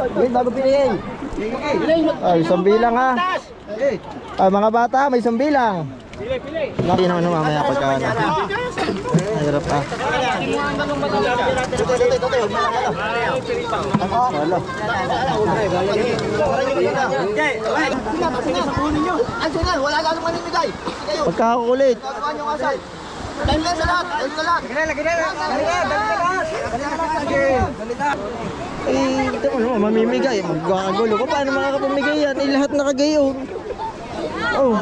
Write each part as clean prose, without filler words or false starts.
Wait, bago piliin. Ay, isang bilang ha. Ay, mga bata, may isang bilang. Pili. Laki naman mamaya pagka na. Hirap pa. Pagkakakulit. Eh, ito mo, mamimigay. Magkakagulo ko. Paano makakapamigay yan? Eh, lahat nakagayon. Oh,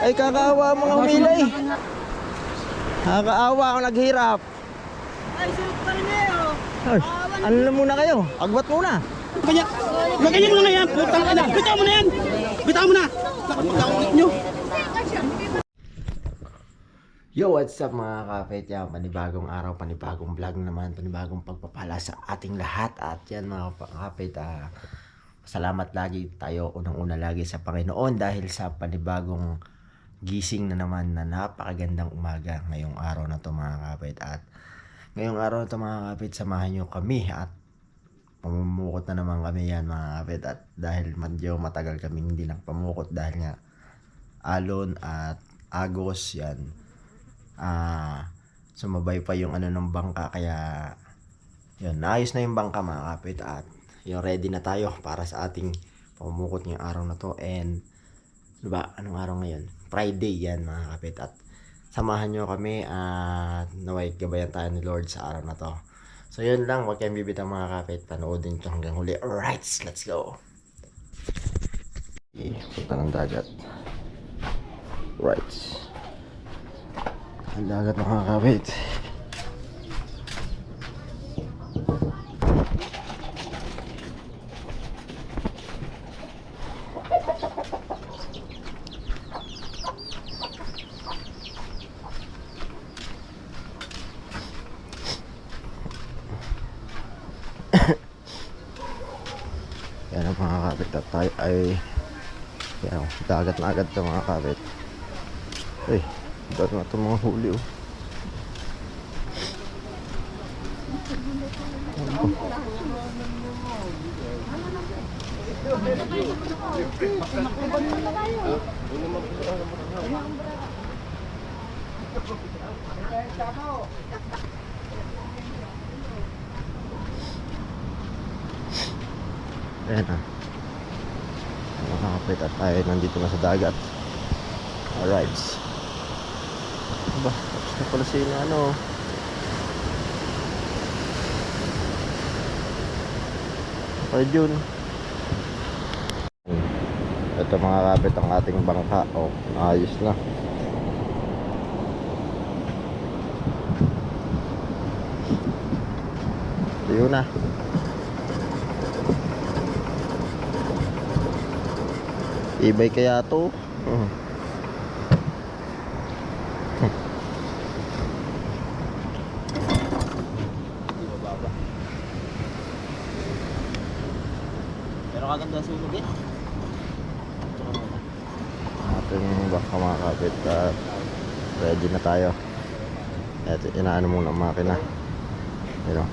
ay kakaawa mga humila eh. Nakakaawa ako naghirap. Ay, sunod pa rin eh. Ay, ano na muna kayo? Agbat muna. Maganyan mo na yan, putang ina. Bitaw mo na yan. Bitaw mo na. Nakapagdaw ulit nyo. Yo, what's up mga kapit? Yan, panibagong araw, panibagong vlog naman, panibagong pagpapala sa ating lahat. At yan mga kapit, salamat lagi tayo unang-una lagi sa Panginoon dahil sa panibagong gising na naman na napakagandang umaga ngayong araw na to mga kapit. At ngayong araw na to mga kapit, samahan nyo kami at pamumukot na naman kami yan mga kapit. At dahil medyo matagal kami hindi nakapamukot dahil nga alon at agos yan, sumabay pa yung ano ng bangka, kaya yun, naayos na yung bangka mga kapit. At yung ready na tayo para sa ating pamumukot ngayong araw na to. And diba, anong araw ngayon? Friday yan mga kapit. At samahan nyo kami at naway gabayan tayo ni Lord sa araw na to. So yun lang, huwag kayong bibitang mga kapit, panoodin ito hanggang huli. Alright, let's go. Punta ng dagat. Right, ang dagat mga kapit. Yan ang mga kapit, at tayo ay yan, dagat na agad ito mga kapit. Ay, dagat na ito mga huli oh. Ayan na mga kapit, at tayo nandito na sa dagat. Alright, ba, tapos na pala sila ano. Okay Jun, ito mga kapit ang ating bangka. Oh, ayos na. Yun na. Ibay kaya to. Pero kaganda sunog eh. Ating baka mga kapit, at ready na tayo. At inaano muna ang makina, you know,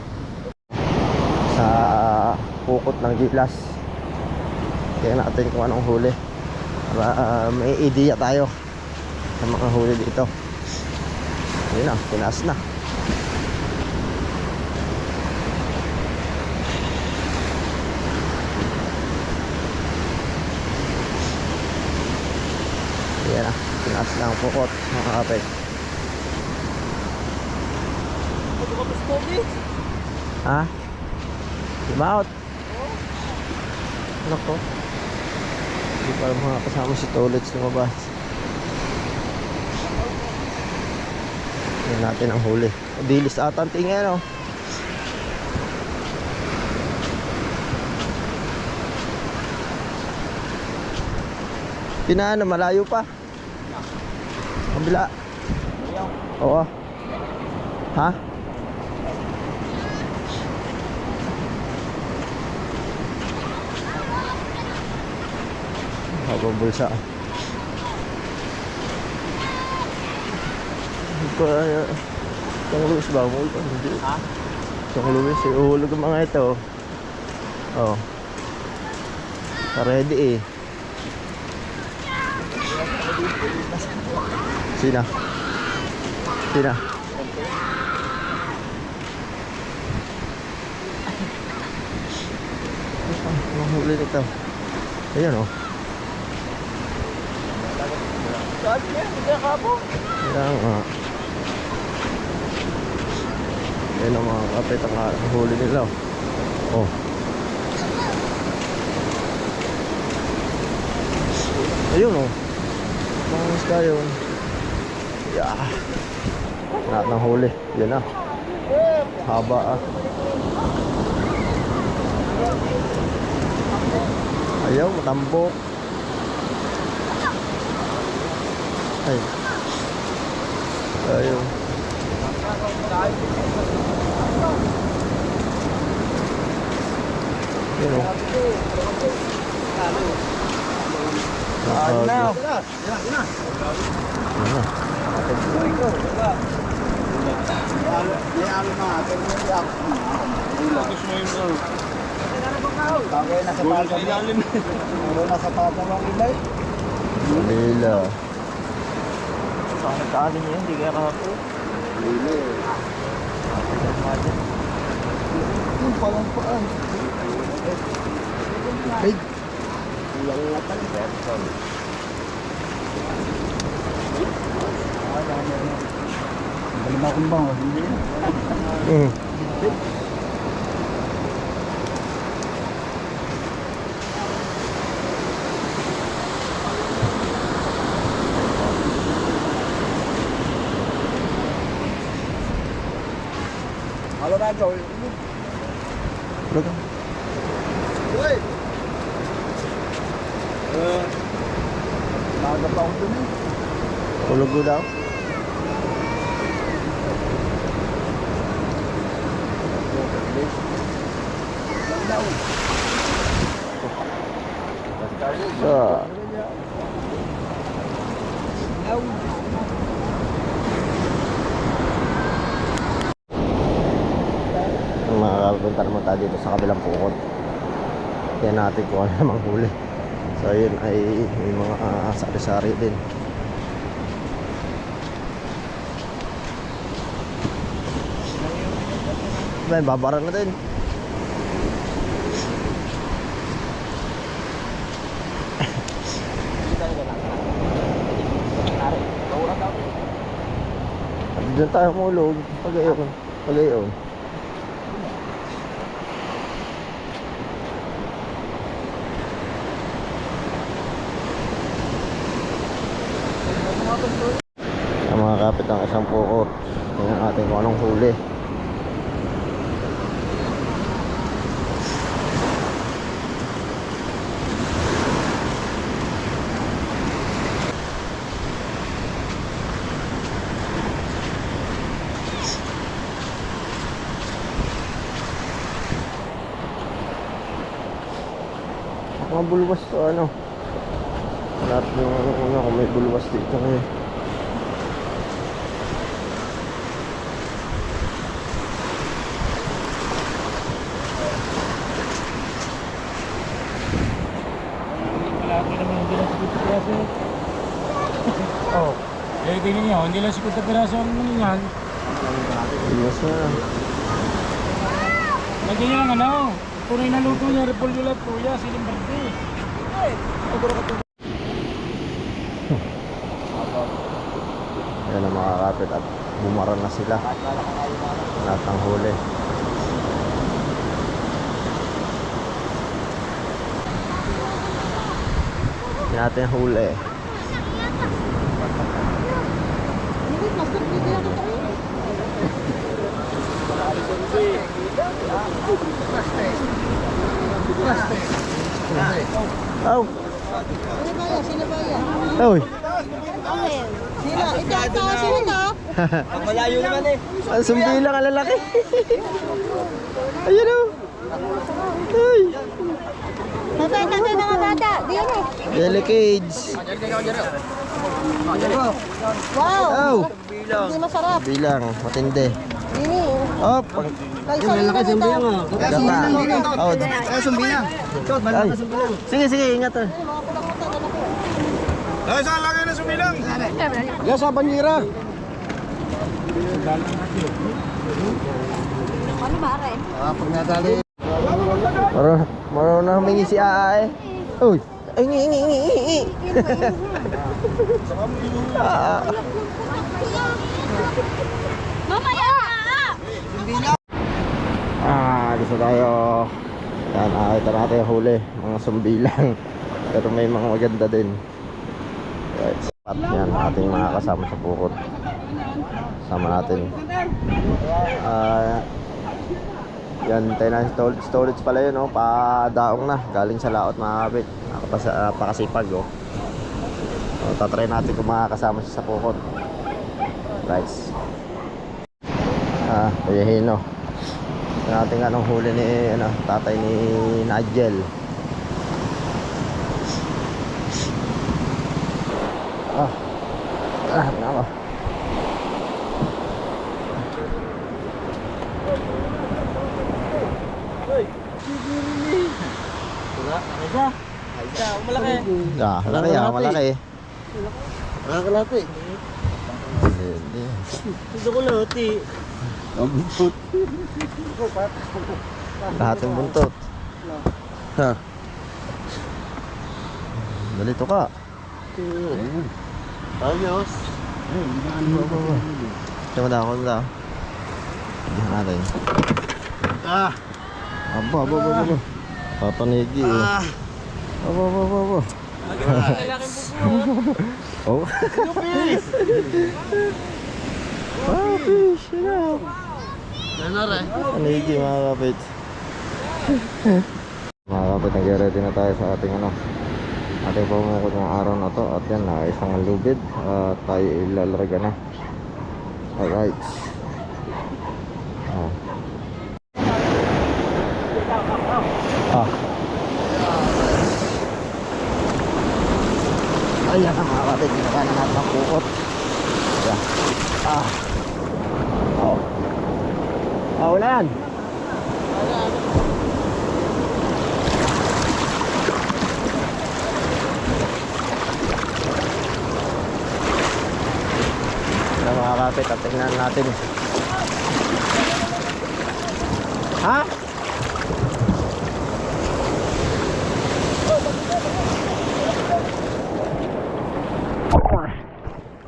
sa pukot ng gilas. Kaya natin kung anong huli para may idea tayo sa mga huli dito. Yun na, pinas na. Yan na, pinas na ang pukot mga kapit. Ha? Dibaut? Ano ko? Hindi pa mga kasama si Tolets lumabas. Yan natin ang huli. Dilis ata ang tingin, no? Pinaano, malayo pa. Kabila. Oo. Ha? Habang bulsa. Itong Luis ba? Hindi. Ha? Itong Luis, uhulog ang mga ito. Oh. Ready eh. Sina? Sina? Ang huli nito. Ayan oh. Ayan nga. Ayan ang mga kapit ang huli nila. Oh. Ayun oh. Mga isda yun. Yeah. Lahat ng huli. Yan na. Haba ah. Ayaw, matambok. Ay. Ayaw. Yan oh. Ano na? Lila. Saan kali niya? Hindi kaya kako. Lila. Yung palang paan. Ay. Ilang latan. Berton. Balima kong bang. Hindi. Halo na Joel. Look. Uy. Nagapa ko dun. Tulog mo daw. Makakapunta naman tayo dito sa kabilang pukot. Kaya natin kung ano namang huli. So yun ay may mga sari-sari din. May babara na din. Diyan tayo mulog. Pag-ayon. Pag-ayon. Ang mga kapit ng isang pukot. Tingnan natin kung anong huli. Mga bulwas to ano. Lahat yung ano kung may bulwas dito ngayon. Oh. Eh, tingnan nyo, hindi lang 50 piraso ang ano yan. Bulwas na. Lagyan nyo lang ano, tunay na luto niya, repolyo lang, tuya, siling berde. Yan ang mga kapit at bumara na sila. Lahat ng huli. Yan natin huli. Oh. Sino ba yan? Oy. Sino? Ito, sino to? Malayo naman eh. Ang sumbi lang ang lalaki. Ayun o. Ay. Tatay mga bata. Diyan eh. Yellow cage. Wow. Oh. Hindi masarap. Bilang. Matindi. Ini. Op. Yung lalaki sumbilang oh. Gata. Oh. Sumbilang. Ay. Sige, sige, ingat ah. Saan lagay na sumbilang? Yan sa banira. Ano ba rin? Pag nadali. Marunong na humingi si Aa eh. Uy. Ay, ngi. Mamaya! Gusto tayo. Yan, ito natin yung huli. Mga sumbilang. Pero may mga maganda din. Right. At yan, ating mga kasama sa bukod. Sama natin. Yan, tayo na storage pala yun, oh. Padaong na. Galing sa laot mga kapit. Pakasipag, oh. Tatry natin kung makakasama siya sa bukod. Guys. Kuya Hino. Natin anong huli ni tatay ni Nigel. Nako. Malaki. Nakakalati. Hindi. Gusto ko lati. Ang buntot. Lahat ng buntot. Ha. Dalito ka. Ayos. Tama daw. Hindi natin. Aba. Papanigi eh. Aba. Oh. Fish, Ano rin? Panigi mga kapit. Mga kapit, nag-ready na tayo sa ating ating pumukod ng araw na to. At yan, isang lubid. Tayo ilalaraga na. Alright. Ayan mga kapit, ginagawa na natin ang pukot. Ayan. Wala yan. Ayan mga kapit, at tingnan natin. Ha?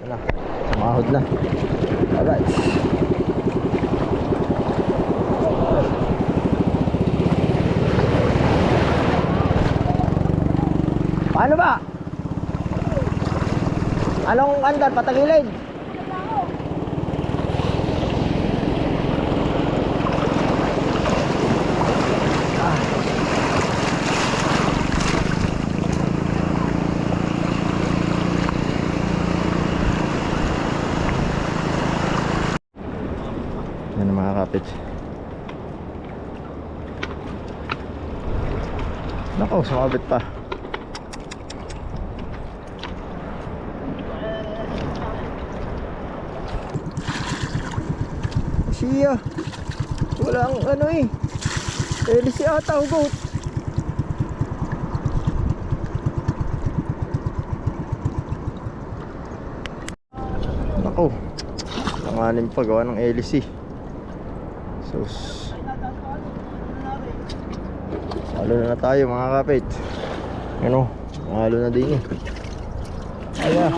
Wala. Sumahod na. Alright. Paano ba? Anong andar? Patagilid? Yan ang mga kapit. Nako, sumabit pa. Siya. Walang Elisi ata ugot. Nako. Nanganin pa gawa ng Elisi. Sus. Halo na tayo mga kapit. Halo na din eh. Aya.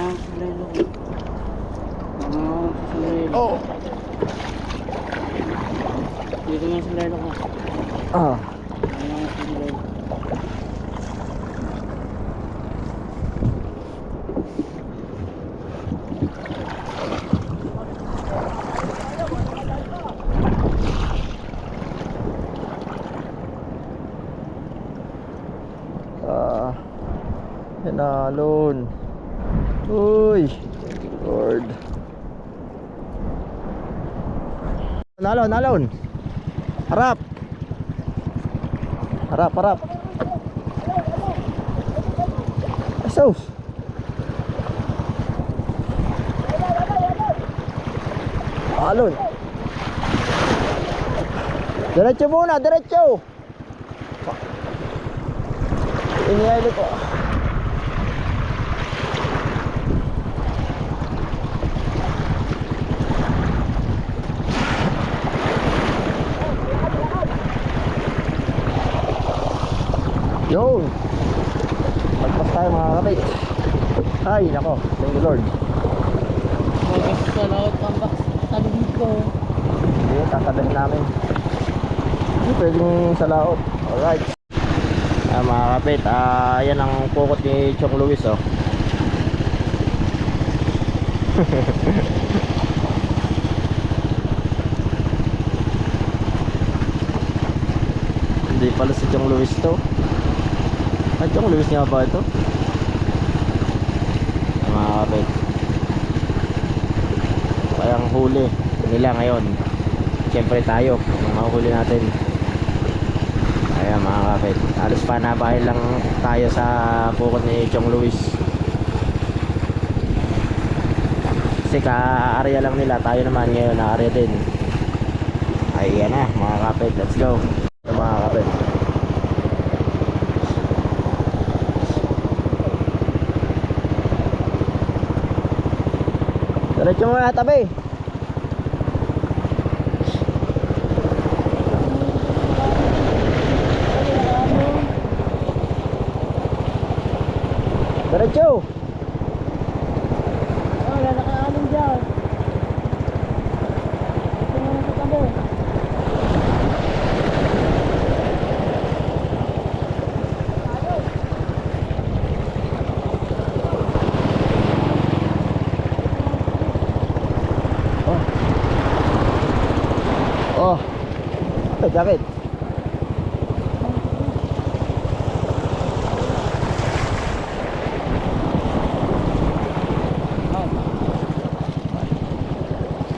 Oh. Dito nga sa lelo ko. Hinalon. Uy. Lord. Nalon. Harap. Asos. Alon. Diretso muna, diretso. Inihali ko. Yun. Pagpas tayo mga kapit. Ay, nako. Thank you Lord. Sa laot pang box. Talibig ko. Hindi, tatabihin namin. Hindi pwedeng sa laot. Alright. Mga kapit, yan ang kukot ni Chong Luis, oh. Hindi pala si Chong Luis to. Ay, Chong Luis nga ba ito? Mga kapit, kayang huli nila ngayon. Siyempre tayo, mga huli natin. Ayan mga kapit, halos panabahin lang tayo sa bukod ni Chong Luis. Kasi ka-area lang nila, tayo naman ngayon na-area din. Ayan na mga kapit, let's go. Mga kapit, diretso muna tabi. Diretso. Wala nakaalim dyan. Ito naman sa tabi. Oh. Ay, David.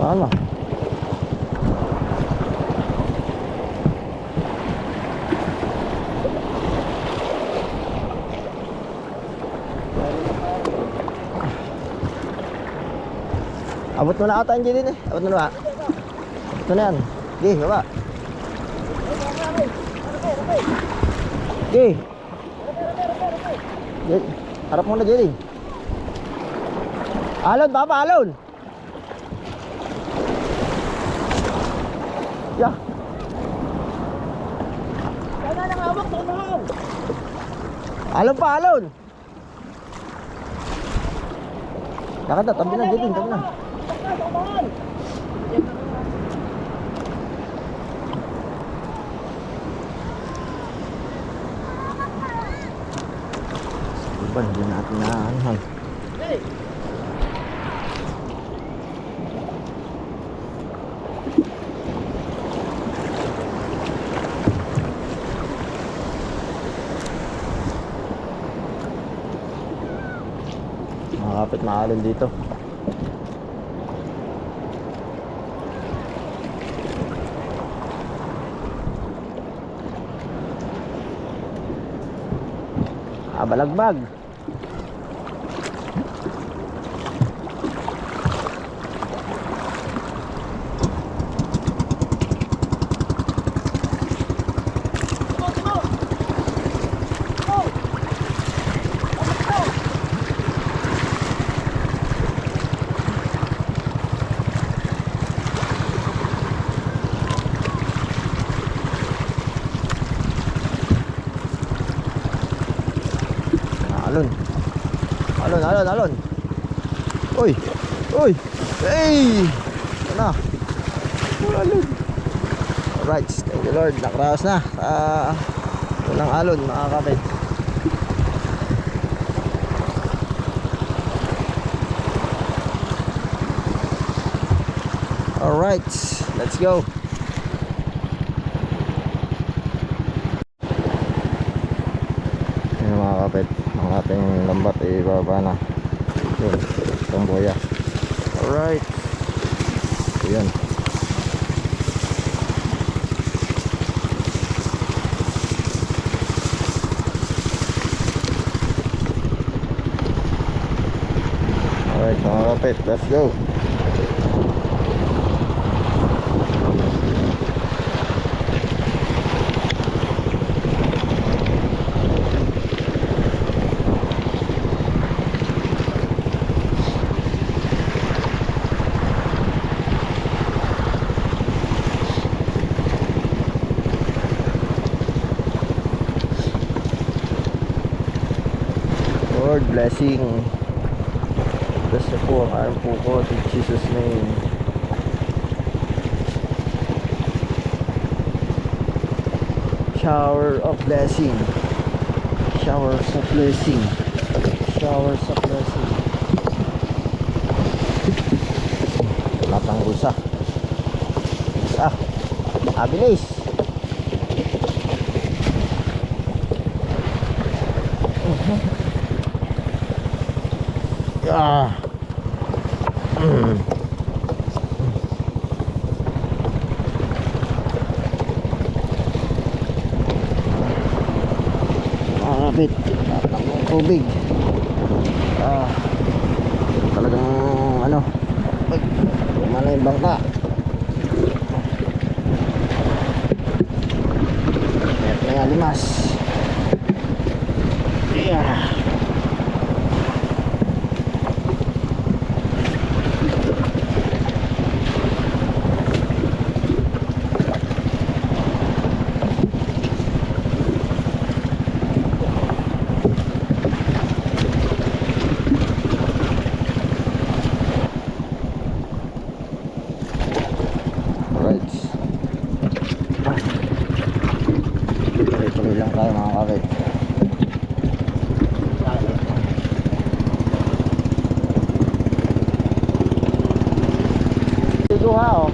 Ano? Abot mo na ata yung din eh. Abot mo na ba? Ito na yan. Gi, baba. Gi. Harap mo na Jelly. Alon, baba, alon. Ya. Kaya nang hawak, tumahan. Alon pa, alon. Lakad na, tabi na, Jelly, tabi na. Tumahan. Iban, hindi natin naanuhan. Hey! Makakapit na alon dito. Balagbag. Alon. Alon, alon, alon. Uy. Uy. Hey. Ano? Alon. Alright, thank you Lord. Nakraos na. Unang alon, mga kapit. Alright, let's go. Ayan mga kapit, ang ating lambat ay ibaba na. Yun, itong boya. Alright. Ayan. Alright mga kapit, let's go. Lord, blessing. Bless niyo po ang aming pukot in Jesus name. Shower of blessing. Showers of blessing. Showers of blessing. Latang rusa. Abilis. Malapit ang tubig. Talagang ano, mana yung bangka. Kaya limas. Tuloy lang tayo mga kapit. Dito ha oh.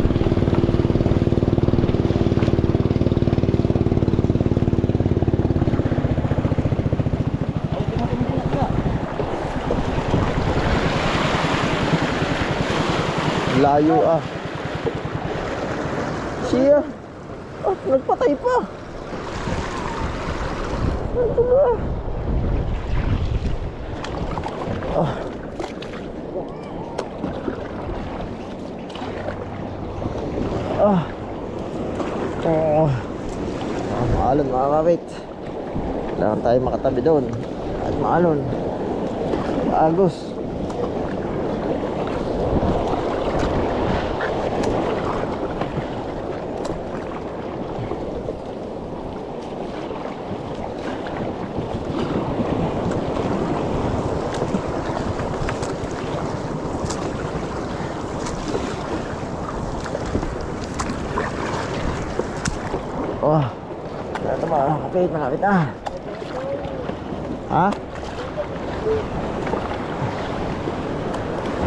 Layo ah. Siya. Nagpatay pa. Maalon mga kapit. Kailangan tayo makatabi doon. At maalon. Agos. Ito mga kapit, malapit na. Ha?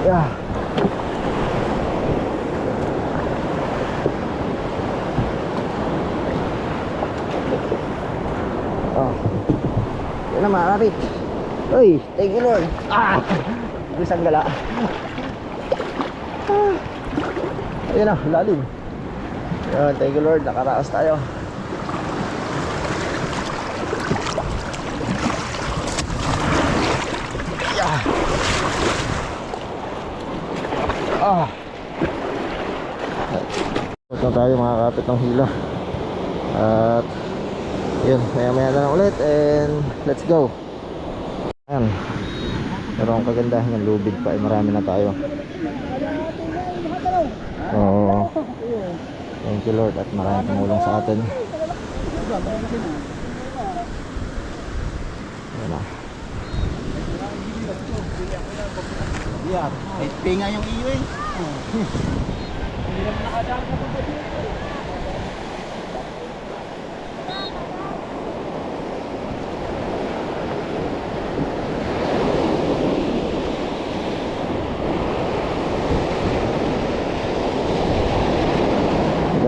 Yeah. Yan na mga kapit. Uy, thank you Lord. Isang gala. Ayan na, lalim. Yan, thank you Lord, nakaraos tayo. Ito tayo mga kapit ng hila. At yun, maya maya na lang ulit. And let's go. Ayan, pero ang kagandahan ng lubid pa ay marami na tayo. So thank you Lord at maraming tumulong sa atin. Ayan na. Yeah, may pinga yung iyo eh.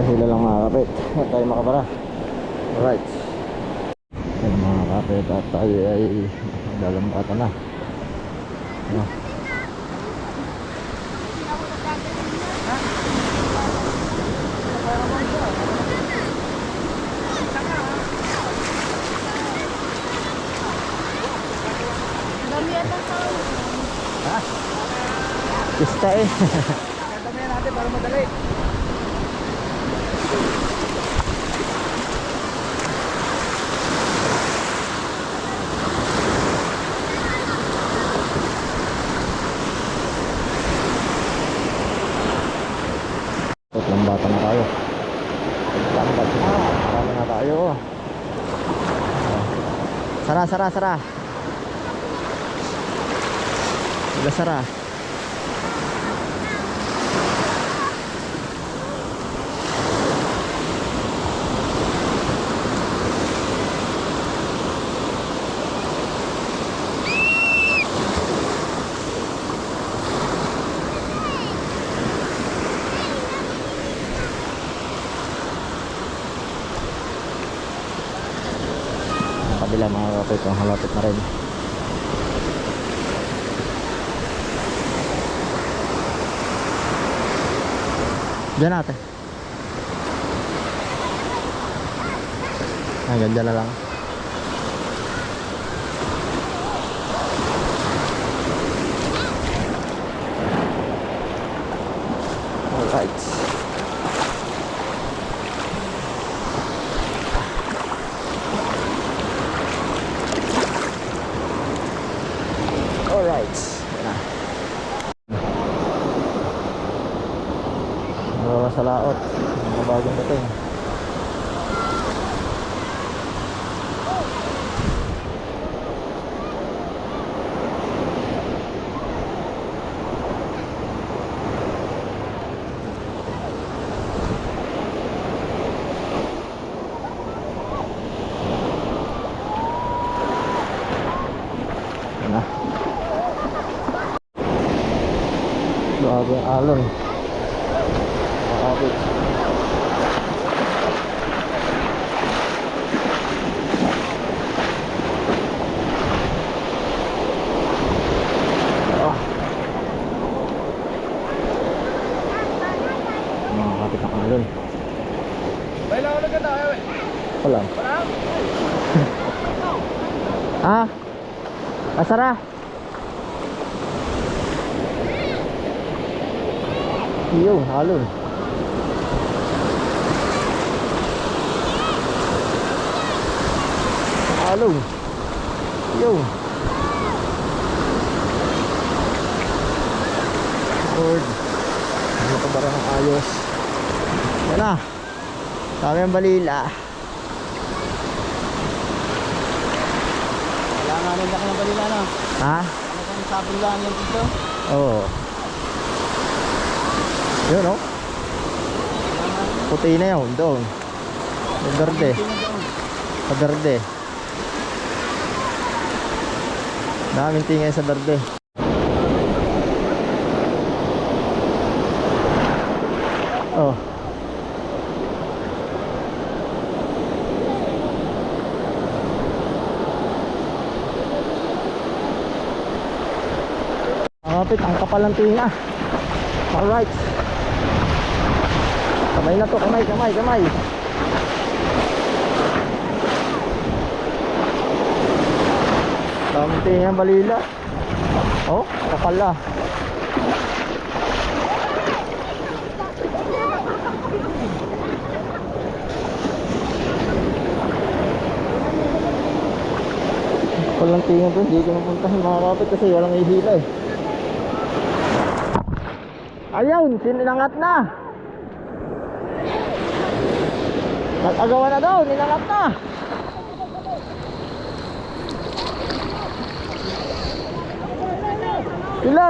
Hila lang mga kapit at tayo makabara. Alright. Ayan mga kapit at tayo ay maglalambatan na. Pista eh. Tatamihan natin para madali. Lambatan na tayo. Lambat na. Marami na tayo. Sara, sara, sara. Sila Sara. Kabila mga kapit, halapit na rin. Diyan natin. Ganda na lang. Alright. Alright. Bawa sa laot. Mga bagong dating. Grabe ang alon. Makakapit. Makakapit ang alon. Baila ko na tayo eh. Wala. Ah? Asara? Yung halon. Halon. Yung. Lord. Ano ka ba ng ayos? Yan na. Dami ang balila. Kailangan rin laki ng balila na. Ha? Ano kung sabong lang yan dito? Oo. Yun o. Puti na yun. Doon. Yung berde. Sa berde. Daming tingay sa berde. Oh. Kapit, ang kapal ng tinga. Alright. Kamay na to, kamay. Daming tinga balila. Oh, kapal na. Walang tinga doon, hindi ko napuntahan mga kapit kasi walang ihila eh. Ayun, sininangat na. Nag-agawa na daw, ninangat na. Ila.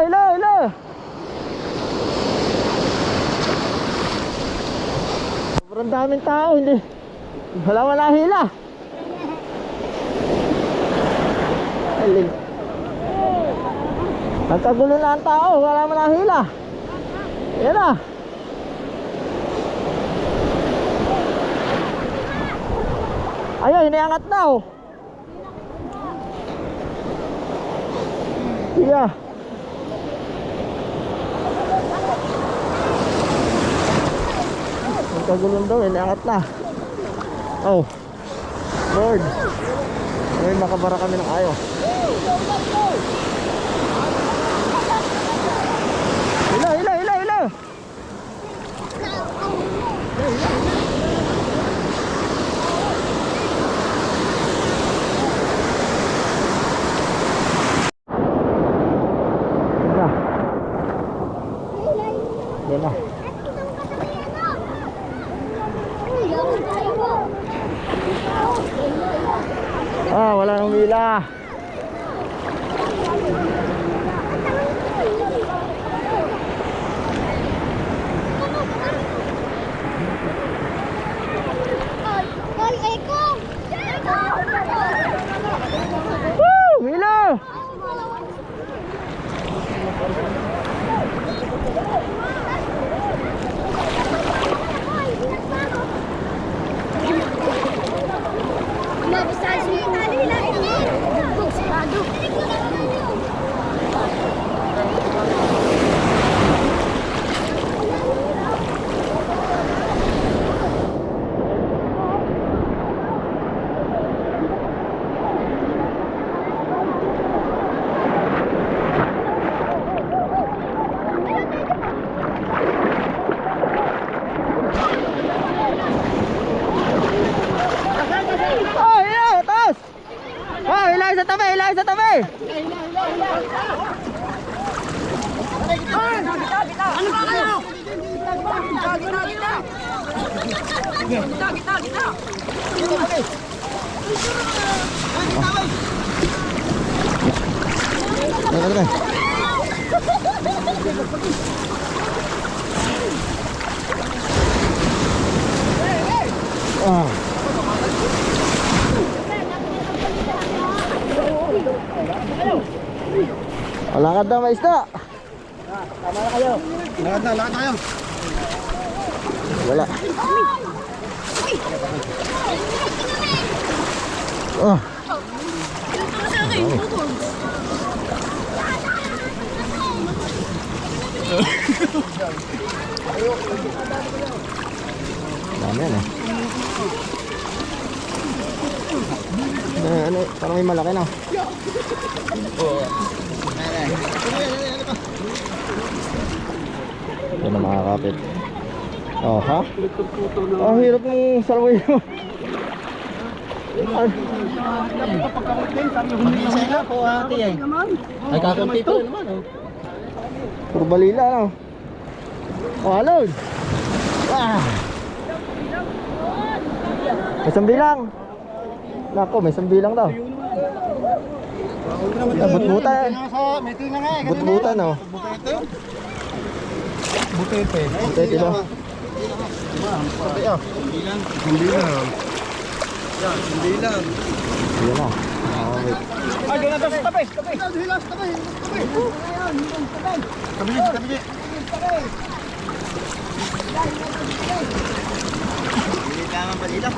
Sobrang daming tao, hindi. Wala hila. Alin. Nagkagulo na ang tao, wala manahila. Yan na. Ayun, hiniangat na oh. Yeah. Nagkagulong daw, hiniangat na. Oh Lord. Ngayon makabara kami ng ayos. Ila. Yan na. Wala nang mila. Ilayo sa tabi, ilayo sa tabi. Ano ba kayo? Tabi. Lakad na may isda. Tama na kayo. Lakad na kayo. Wala. Oh. Dami yan eh. Ano, parang may malaki na. Yan na mga kapit. Oh, ha? Oh, hirap ng salway mo. Isa po ate eh. Ay, kakunti pa rin naman, oh. Puro balila, no? Oh, alon! Ah! May sambilang! Nako, may sambilang daw. Butbutan. May tingnan nga eh. Butbutan, oh. Butete. Butete ba? Sembilan. Yan, sembilan. Yan na. Okay. Ay, doon na to sa tabi. Hilas, tabi. Tabi. Hindi naman balila.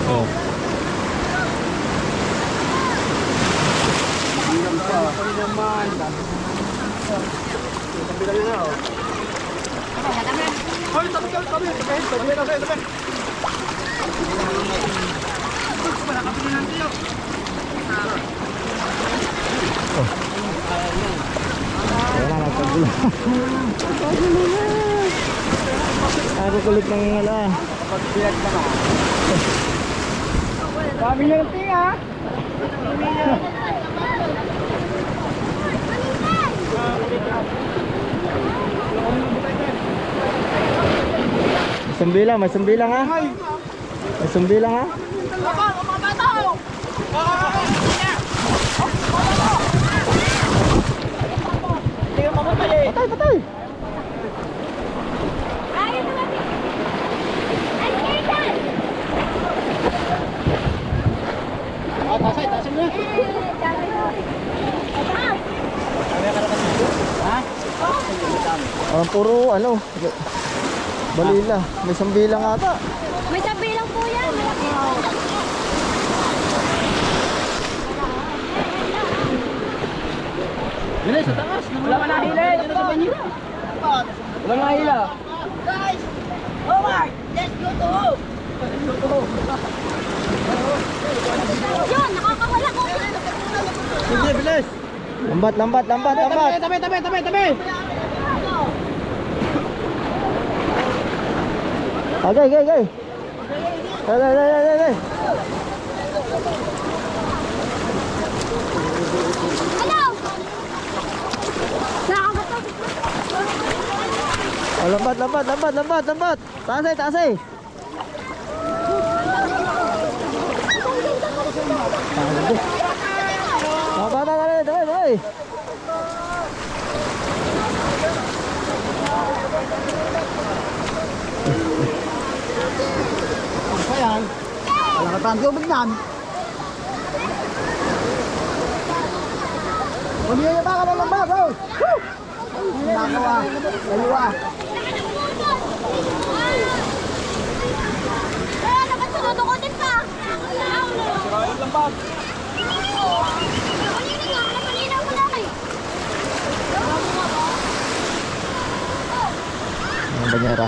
Oh. Ayan na, nagpagulo. Ako kulit ng ingala. Dami niyo ng tinga. May sambilang ha? May sambilang ha? Patay! Tasay mo. Puro ano, balila. May sambilang ata. May sabi lang po yan. Dili sa taas. Wala ka nahila. Wala nahila. Guys! Omar! Let's go to home! Yun! Nakakawala ko! Sige, bilis. Lambat! Tabi. Agay! Ay! Hello! Nakakabato! Oh, lambat! Taas eh! Dali! Ayan. Wala ka tayong tubig yan. Pumili ba ka ng bago? Nakawa. Daliwa. Nakasunod ako din pa! Sirayan lang bag. Napaninaw mo lang eh! Ang banyera.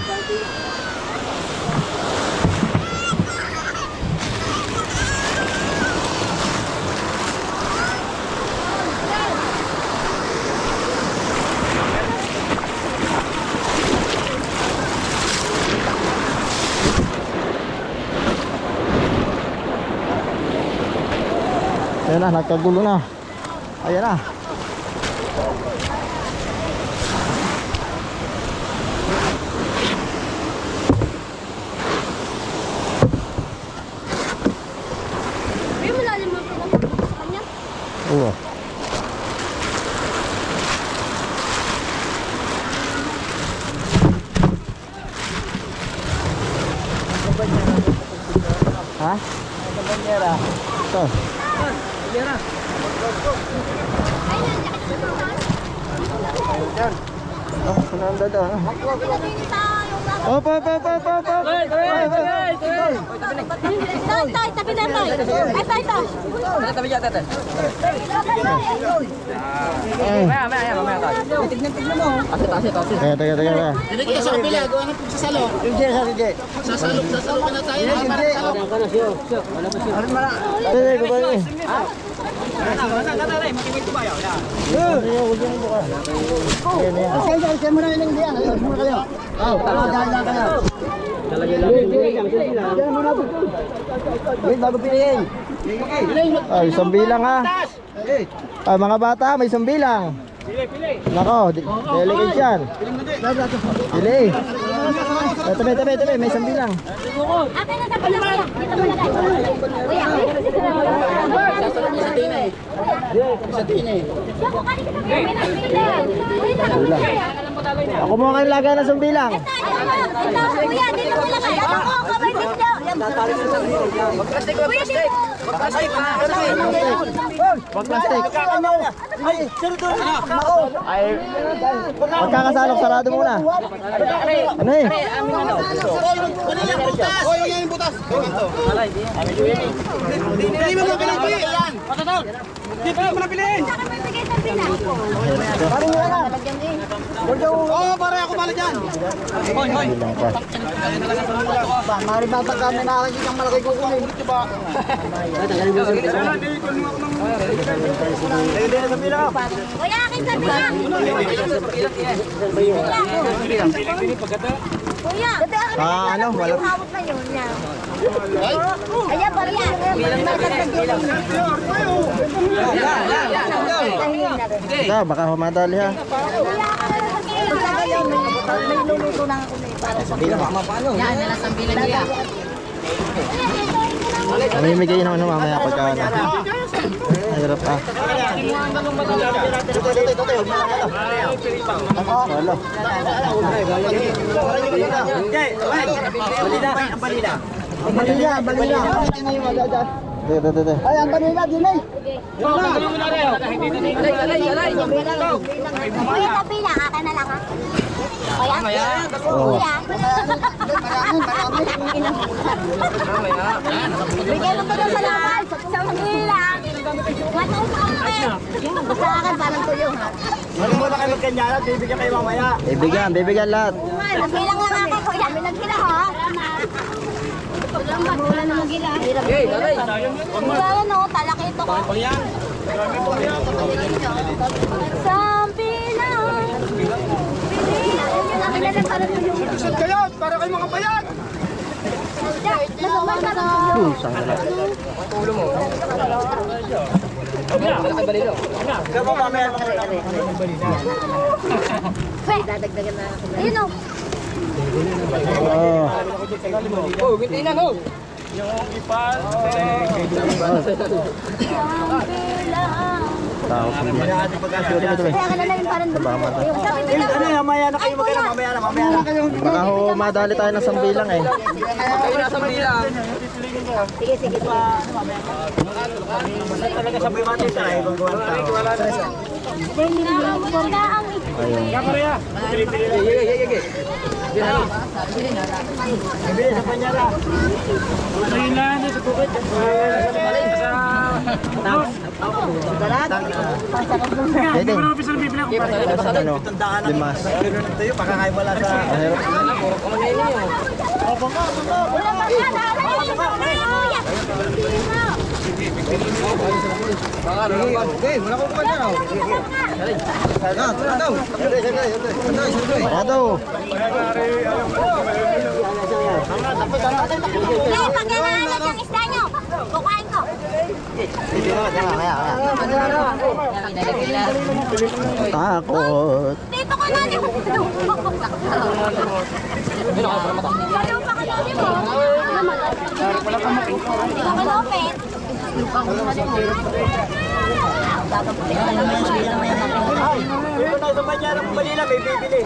Ayan na, nagkagulo na. Ayan na. May malalim mo po sa kanya. Oo. Ha? Ito. Oh, sunanda daw. Opo. Tay, tabi na tay. Ay, tay. Tabi dyan, tete. Tignan mo. Asit. Teka. Hindi sa kapila, gawa ng pagsasalo. Sasalo na tayo. Teka, kumain. Kasi mo na ilang diyan. Ayos mo kayo. Dahil na kayo. Diyan mo na. Wait, bago piliin. Ay, isang bilang ha. Ay, mga bata, may isang bilang. Nako, delicate yan. Pili. Tabi, may isang bilang. Akin na sa pala kuya. Dito mo na tayo. Kuya. Sa tine. Diyan ko kanina sa may nagbilang. Ako mo kayong laga na isang bilang. Ito, kuya, dito mo na kayo. Ako, kamay dito. Kuya, dito. Wag plastic. Ay, magkakasalok, sarado muna. Ano eh? Yung butas. Hindi mo na piliin. Hindi mo na piliin. Saka may bigay sa pila. Parang wala na. Oo, pare ako bala dyan. Hoy. Maribatag kami nakakita ng malaki kukunin. Kuya, akin sa pila. Kuya, Ano, wala. hawak na yun niya. Ayan, pariya. Ito, baka humadali ha. May luluto na ako na para sa yan, nila sa bilang niya. Mamimigay ng ano mamaya pagka ano. Hirap ah. Wala. Balila. Dito. Ay, ang balila, dinay. Kuya, sa pila, akin na lang ha. Kuya? Oo. Kuya? Bigay mo ko doon sa labas. Sa pila. Matong sa akin. Sa akin, parang tuyo ha. Ano mo na kayo magkanyara, bibigyan kayo mamaya. Bibigyan lahat. Nagbilang lang ako, kuya. Nagbilang ha. Wala na magila. Wala yan o, talaki ito ko. Sampila. Lusot kayo, para kayo mga bayad. Kaya mo mamaya. Dadagdagan na ako. Ayun o. Oo. Oh, ginti na, no? Tao sa mga. Kaya ka na lang parang yung sabi nila. Ano yung mamaya na kayo magkano, mamaya na. Baka humadali tayo ng sambilang eh. Kayo nasa Manila. Sige. Talaga sabi natin tayo, gagawin tao. Maganda ang Ayun. Sige. Bibili sa panyara. Pwede. Ano? Limas. Tayo, pakakay wala sa... Mahirap. wala pa siya. Okay, wala ko pa na. Ado. Pagkakalat yung isda nyo. Kukain ko. Takot. Dito ko na niyo. Lalo pa kayo niyo mo. Ikaw malapit. Ito na sa Banyara ng Manila, may bibili.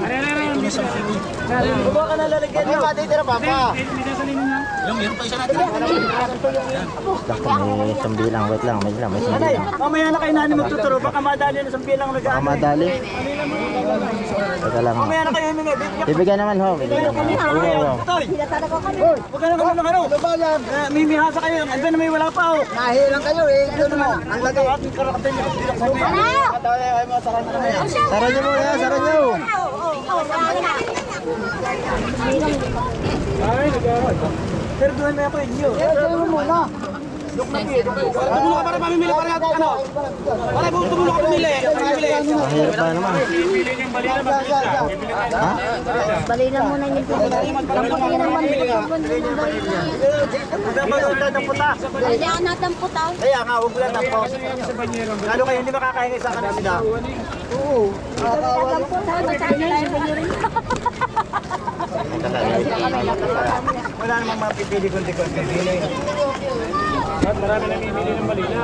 Kumuha ka na lalagyan nyo. Pati tira, papa. May isang bilang. Wait lang. May isang bilang. Mamaya na kayo nani magtuturo, baka madali na sa bilang Baka nag-ano. madali. Teka lang. Mamaya na kayo humingi. Bibigyan naman ho. Bibigyan. Oo. Toy! Huwag ka na kami ng ano. Mimihasa kayo. Ando na may wala pa oh. Nahilang kayo eh. Ito naman. Ang lagay. Ating karakter nyo. Sara niyo muna. Sara niyo. Ay, nag-aaral. Pero doon may ako inyo. Muna. Tumulong ka para pamimili para natin ano. Para tumulong ka pamili. Mahirap pa naman. Ha? Balilan mo na yung Magdamag ng puta. Kailangan natin puta. Kaya nga, huwag lang ng post. Lalo kayo hindi makakahingi sa kanila. Oo. Wala namang mapipili kundi pili. At marami namimili ng balila.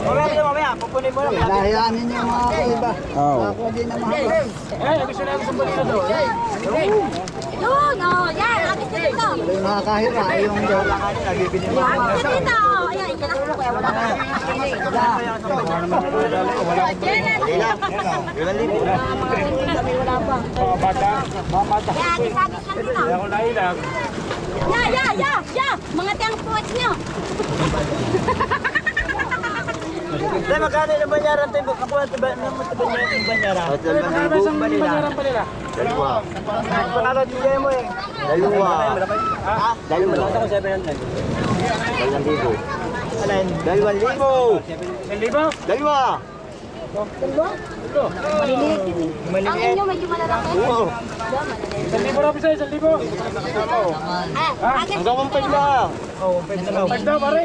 Mamaya, pupunin mo lang. Lahiyanin niyo mga kaiba. Oo. Ako din na mahaba. Gusto namin sa balila doon. Yun, oh, yan. Abis na dito. Yung mga kahira, yung Nabibili mo. Abis na dito. Ayan, ikalak mo kaya wala ka. Yan, isagis lang dito. Ako nailang. Ya! Mga tiyang puwets nyo. Dahil magkano yung banyaran tayo? Kapuha tayo ng banyaran. Isang banyaran pa nila. Dalawa. Pangarad niya mo eh. Dalawa. Ha? Dalawa. Ako 700. 2,000. Alin? 2,000. 1,000? Dalawa. Ang inyo medyo malalaki. Oo. 1,000 raw isa, 1,000. Agad Hanggang 1,500 lang. Oo, pwede na lang. Pag daw pare.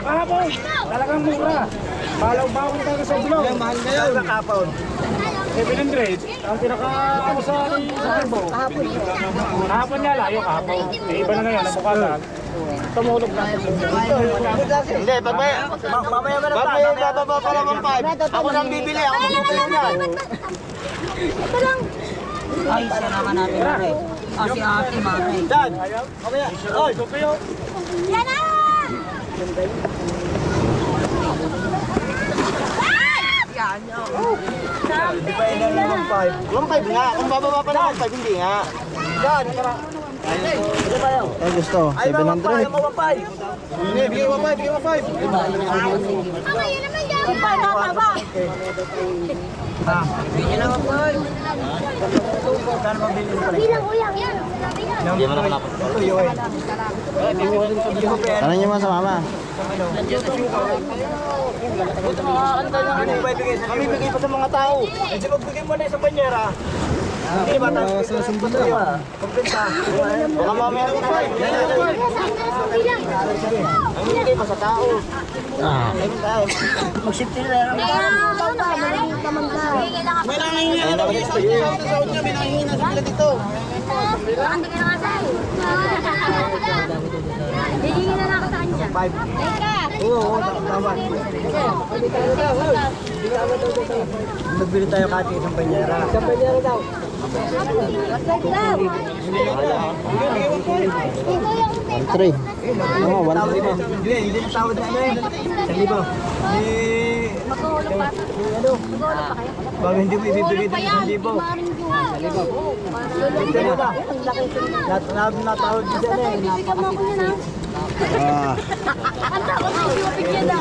Kahapon, talagang mura. Balaw-bawang tayo sa blog. Mahal na yun. Kahapon. 700. Ang pinaka ano sa Cebu. Kahapon nga layo kahapon. Eh, iba na ngayon, nabukasan. Tumulog na. Hindi, mamaya Mamaya bababa pa lang ang 5. Ako nang bibili. Ako bibili yan. ito lang. ay siya naman natin pare. Si ate mare. Dan, mamaya. Oy, tupiyo. Yan na! Di ba ilan ng 5? 1,500 nga. Kung bababa pa lang 1,500, hindi nga. Dan, Eh, gusto. ay 700. mawapay. Hindi, bigay mo 5. Bigay mo 5. Ang ayun naman yan. Tama. Kano mabili mo pala? Bilang uyang yan. Hindi mo naman ako. Tuyo eh. Ano nyo mo sa mama? Kami bigay pa sa mga tao. Eh, di magbigay mo na sa banyera. Hindi ba tayo? Susunod na yun. Pagpinta. Baka mamaya ng 5. Ang bigay pa sa tao. Mag-shift na lang. May nangingi Ayun na gusto yun. Hindi ka na nga hihingin na lang ako sa kanya. Teka! Oo, tama. Nagbili tayo kati isang banyera. Isang banyera daw. Wag daw! Ito yung 1,300. Oo, 1,300. Hindi na tawad na ano eh. 1,000. Eh, Magulong pa. ano? Magulong pa kayo? Bago hindi mo ibibigay Pa ng yan. 1,000. Maring Ito na. Natawad din dyan eh. Bibigyan mo ako yun ha. Ang tawag ko yung bigyan na.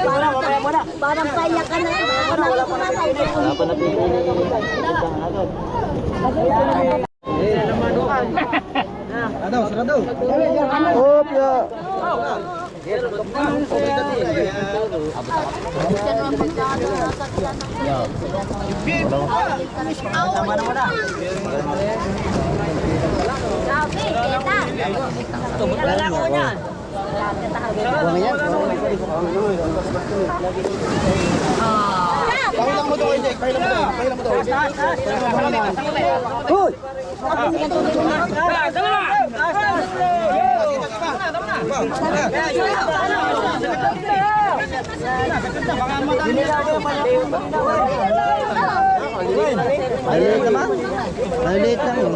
Mamaya mo na. Parang payak ka na. Wala pa na pipili. Wala pa napipili. Ano, sarado. Opya. Tama na muna. Grabe, kita. Wala ko niyan. Pahilang mo to, Jack. Pahilang mo to. Hoy! Maliit naman. Maliit lang yun.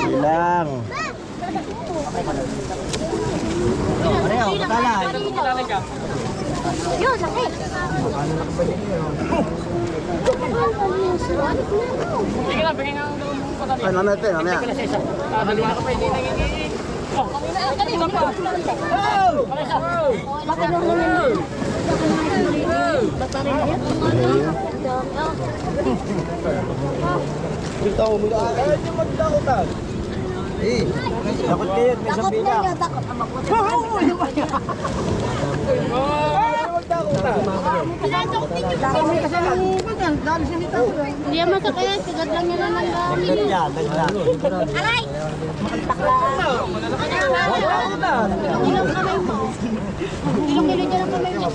Bilang. Yun, sakit. Ay, mamaya ito, mamaya. Kanina pa. Takot kayo, may Takot na yun, takot ang mabuti. Hindi naman sa kaya, sigad lang nila ng Aray! Ilong-ilong dyan ang kamay mo.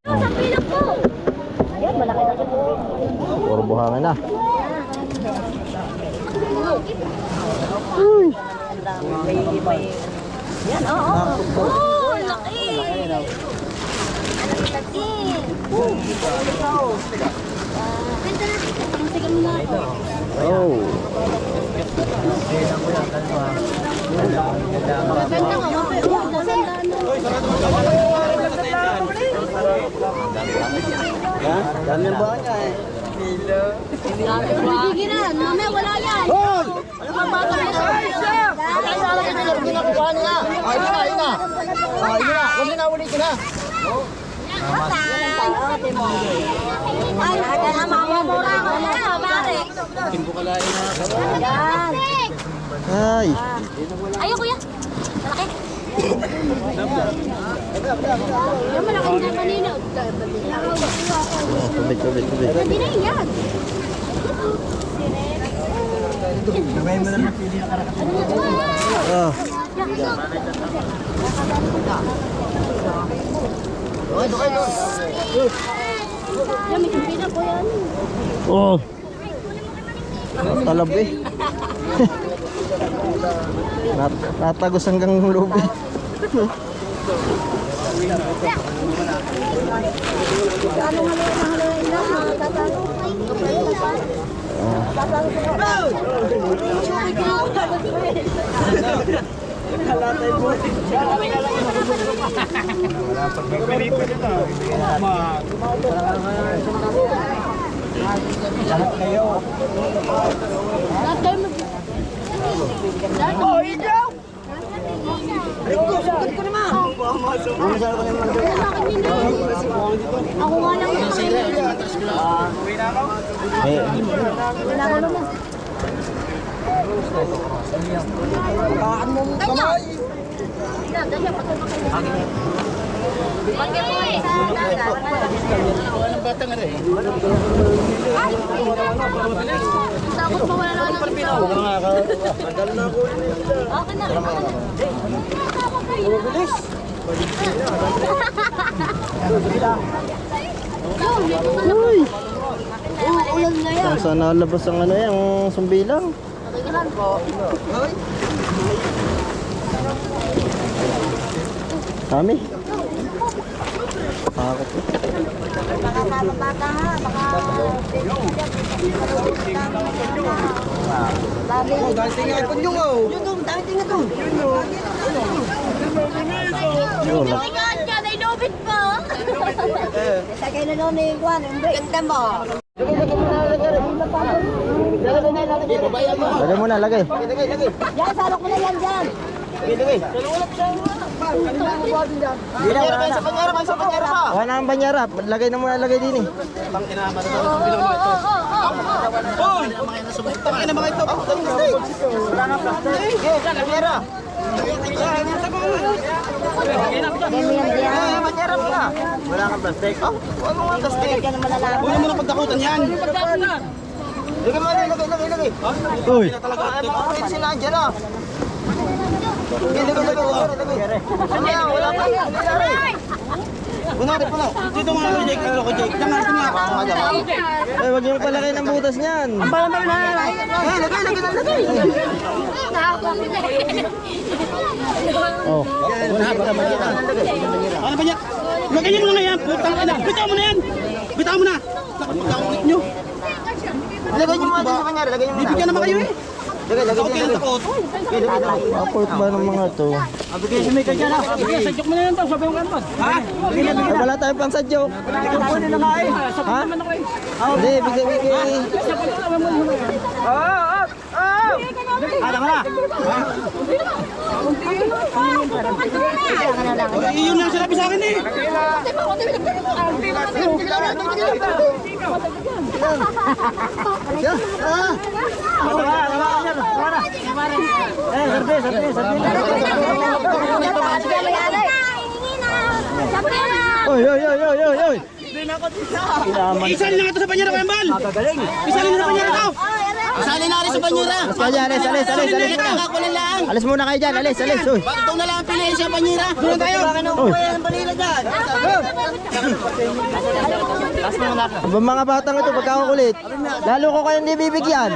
Sa pilak po! Ayan, malaki na po. Puro buhangin na. Yan, oo. Oh, laki! Laki! Ganda natin. Ang sigal mo na ito. Oh. Ganda nga. Dami ang buhangin niya eh. Nagigiran. Mamaya wala yan. Hoy! Ano ba ba? Huwag na ulitin na. Ay, mamamura ako na, pare. Yan. Ay. Ayaw, kuya. Malaki. Yung malaking na kanina. Tubig. Hindi na yan. Oh. Yan, may kumpina po yan. Oh. Talab eh. Natagos hanggang loob eh. Ako nga lang takot pa wala lang ng ito. Okay na. Uy! Ulan na yan. Saan nalabas ang ano yan, ang sumbilang? Nagigilan po. Kami? Bakit eh? Baka bata ha. Baka... Oh, dahil tingnan ko yung oh. Yun, Tingnan ka, nainubit po. Sakay na doon ni Juan. Ganda mo. Lagay mo na, lagay. Yan, salok mo na yan dyan. Wala na ang banyara. Lagay na muna, lagay din eh. Tangina mga ito. Wala na plastic. Kamera. Wala kang plastic. Ano nga plastic? Wala mo na pagdakutan yan. Lagay mo, lagay. Uy. Bakit sila dyan ah? Lagay. Wala pa. Puno. Dito mga Jake. Jake. Jangan ko nga. Eh, wag niyo palagay ng butas niyan. Lagay. Oh. Ano ba yan? Lagay niyo na yan. Putang ina. Bitaw mo na yan. Bitaw mo na. Nakapagdaw ulit nyo. Lagay niyo muna sa kanyari. Lagay niyo muna. Bibigyan naman kayo eh. Lagay. Okay lang takot. Apport ba ng mga to? May kanya na. Sadyok mo na yan daw. Sabi mo kanman. Ha? Eh, wala tayong pang sadyok. Kukunin na nga eh. Ha? Hindi, bigay. Ada ka na. Iyon lang sinabi sa akin eh. Oy. Isalin na nga ito sa banyera, Kayambal. Isalin na sa banyera ito. Isalin na rin sa banyera. Alis. Kakakunin lang. Alis muna kayo dyan, alis. Uy. Bakit na lang ang piliin siya banyera? Doon tayo. Ang mga batang ito, pagkakakulit. Lalo ko kayo hindi bibigyan.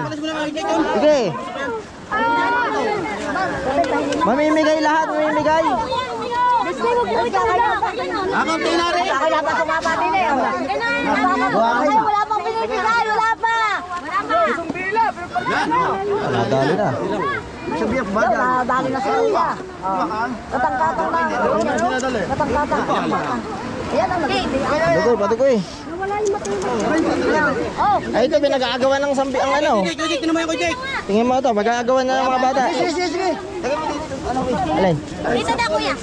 Sige. Mamimigay lahat, mamimigay. Akong tinari. Wala pa sumama din eh. Wala pang pinipigay, wala pa. Nadali na. Nadali na sa uya. Katang-katang na. Katang-katang. Yan ang nagiging. Patukoy. Oh, Ay, ito, pinag-aagawan ng sambi ang ano. Jake, tinan mo yan ko, Jake. Tingin mo ito, mag-aagawan na ng mga bata. Alin? dito na kuya.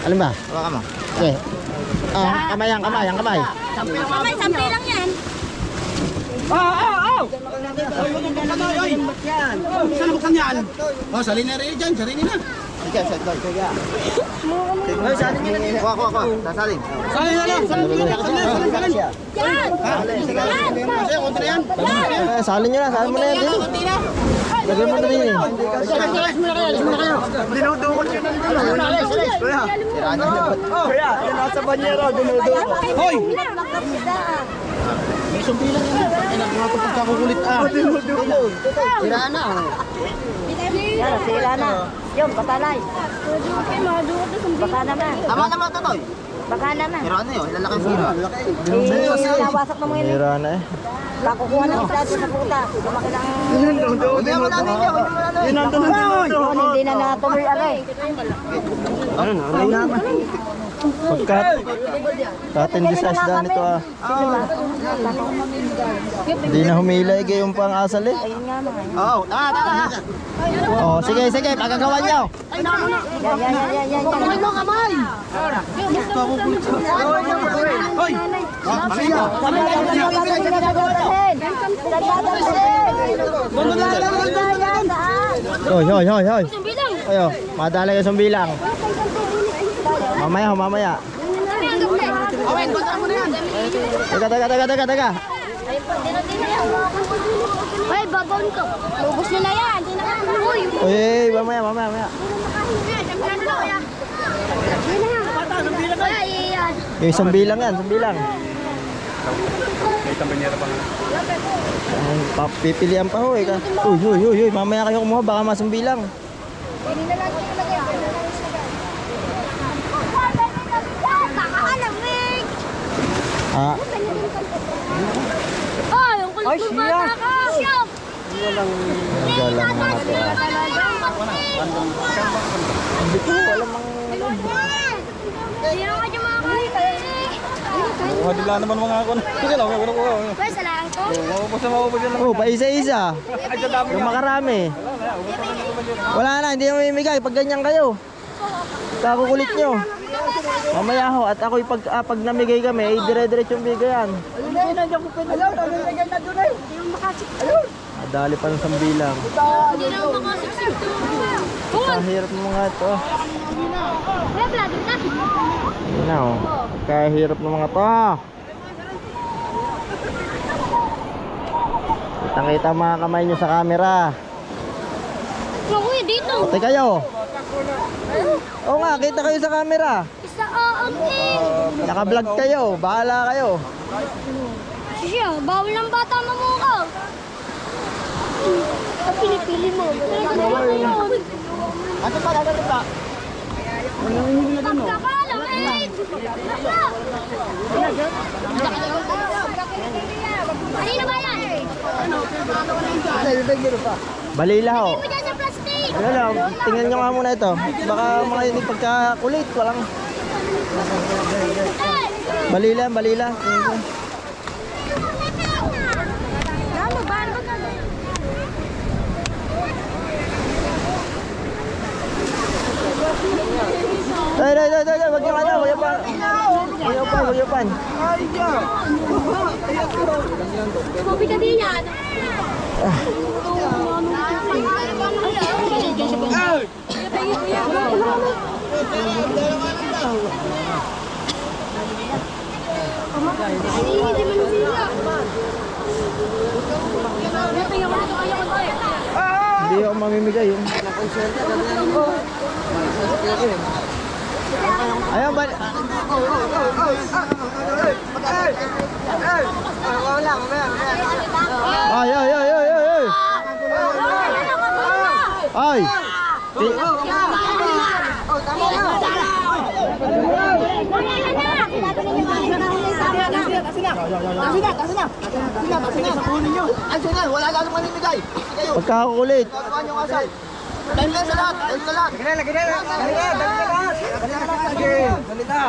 Alin ba? Hawakan mo. Okay. Kamay. Kamay, sampi lang yan. Saan buksan yan? Oh, salin na rin dyan. Sarili na. Sige. Ay, salin nyo na din. Kuha. Sasalin. Salin na lang. Salin. Yan. Kasi, kontra yan. Salin nyo na, salin mo na yan din. Lagay mo na din eh. Dinudukot yun na dito. Kuya. Siraan nyo. Kuya, yun nasa banyera. Dinudukot. Hoy! May sumpilan yan. Mga ito pagkakukulit Dinudukot. Siraan na. Yan, sila na. Yun, baka na. Baka naman. Tama naman ito, Toy. Baka naman. Siraan na yun. Ilalakang sira. Nawasak na mo yun. Hira na eh. Kakukuha ng plato sa puta. Lumaki lang. Hindi mo namin yun. Yun nandun na. Hindi na natuloy alay. Katindis asdan ito ah. Hindi na humilay yung pang asal eh. Ayun nga mga. Oo. Tama. Oh, sige, pagkagawan nyo. Yan. Kamay mo, kamay! Hoy! Hoy. Ayo, madala kayo sumbilang. Mamaya. Teka. Hoy, babon ko. Lubos nila yan. Uy. Uy, mamaya. Yung sumbilang yan, sumbilang. Pipilian pa ho eh. Uy, mamaya kayo kumuha, baka masumbilang. Ah, Ay, siya. galang mga to. Hindi ko alam ang Hadila naman mga ako. Sige lang, Pwes, salaan ko. Oh, pa isa-isa. Yung makarami. Wala na, hindi na mamimigay pag ganyan kayo. Kakukulit nyo. Mamaya ho, at ako'y pag namigay kami, ay dire-diretso yung bigayan. Dali pa ng sambilang. Kahirap mo nga ito. Yun na oh. Kahirap ng mga to. Kitang-kita mga kamay nyo sa camera. Kuya, dito. Pati kayo. Oo nga, kita kayo sa camera. Isa aangkin. Naka-vlog kayo, bahala kayo. Siya, bawal ng bata mamukaw. Ang pinipili mo. Ano pa, gagawin pa? Pagkakalang, eh! Kanino ba yan? Balila ho. Hindi mo dyan sa plastic. Ano lang, tingnan nyo nga muna ito. Baka mga hindi pagkakulit, walang... Balila, balila. Ano ba? Day, wag yung ano, wag yung pan. Wag yung pan. Kopi ka din yan. Hindi ako mamimigay yun. Ayun, bal... Ay! Ay! Wala lang manimigay. Pagkakakulit. Dahil sa lahat.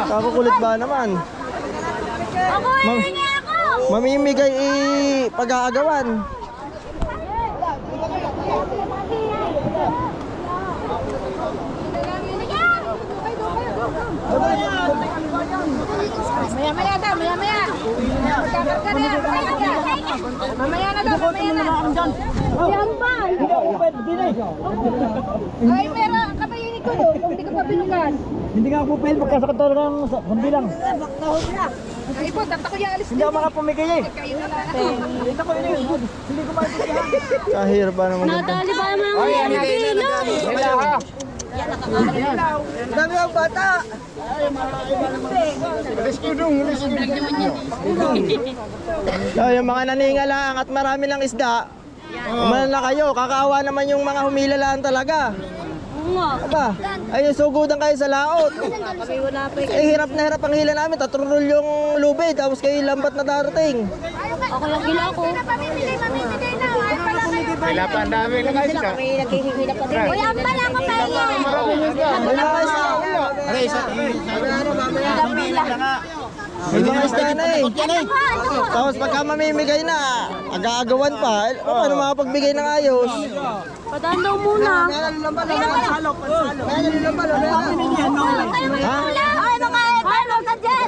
Kakukulit ba naman? Ako, hihingi ako. Mamimigay pag-aagawan. Maya daw, maya. Magkakarga na, mamaya na daw, mamaya na. Yan pa. Ay, meron ka pa yun ito, kung hindi ka pa binukas. Hindi nga ako pwede magkasakot talaga ng sambilang. Ay po, tata ko yalis. Hindi ako makapumigay eh. Kayo na lang. Dito ko yun eh. Hindi ko maintindihan. Kahirap ba naman ito? Nadali pa naman ang nabilo. Dami ang bata. Yung mga naningalang at marami ng isda. Umanan na kayo, kakaawa naman yung mga humilalaan talaga. Aba, ayun, sugudan kayo sa laot. Hirap na hirap ang hila namin, tatrurol yung lubid, tapos kayo lambat na darating. Ako lang gila ko. Mamimigay na. Ay pala kayo. Kailan pa ang dami ng isda. Kuya, ang pala ako pa yan. May mga isda. May mga isda na eh. Tapos pagka mamimigay na, aga-agawan pa. Ano makapagbigay ng ayos? Padaan daw muna. Ha? Ay, mga paano ka dyan?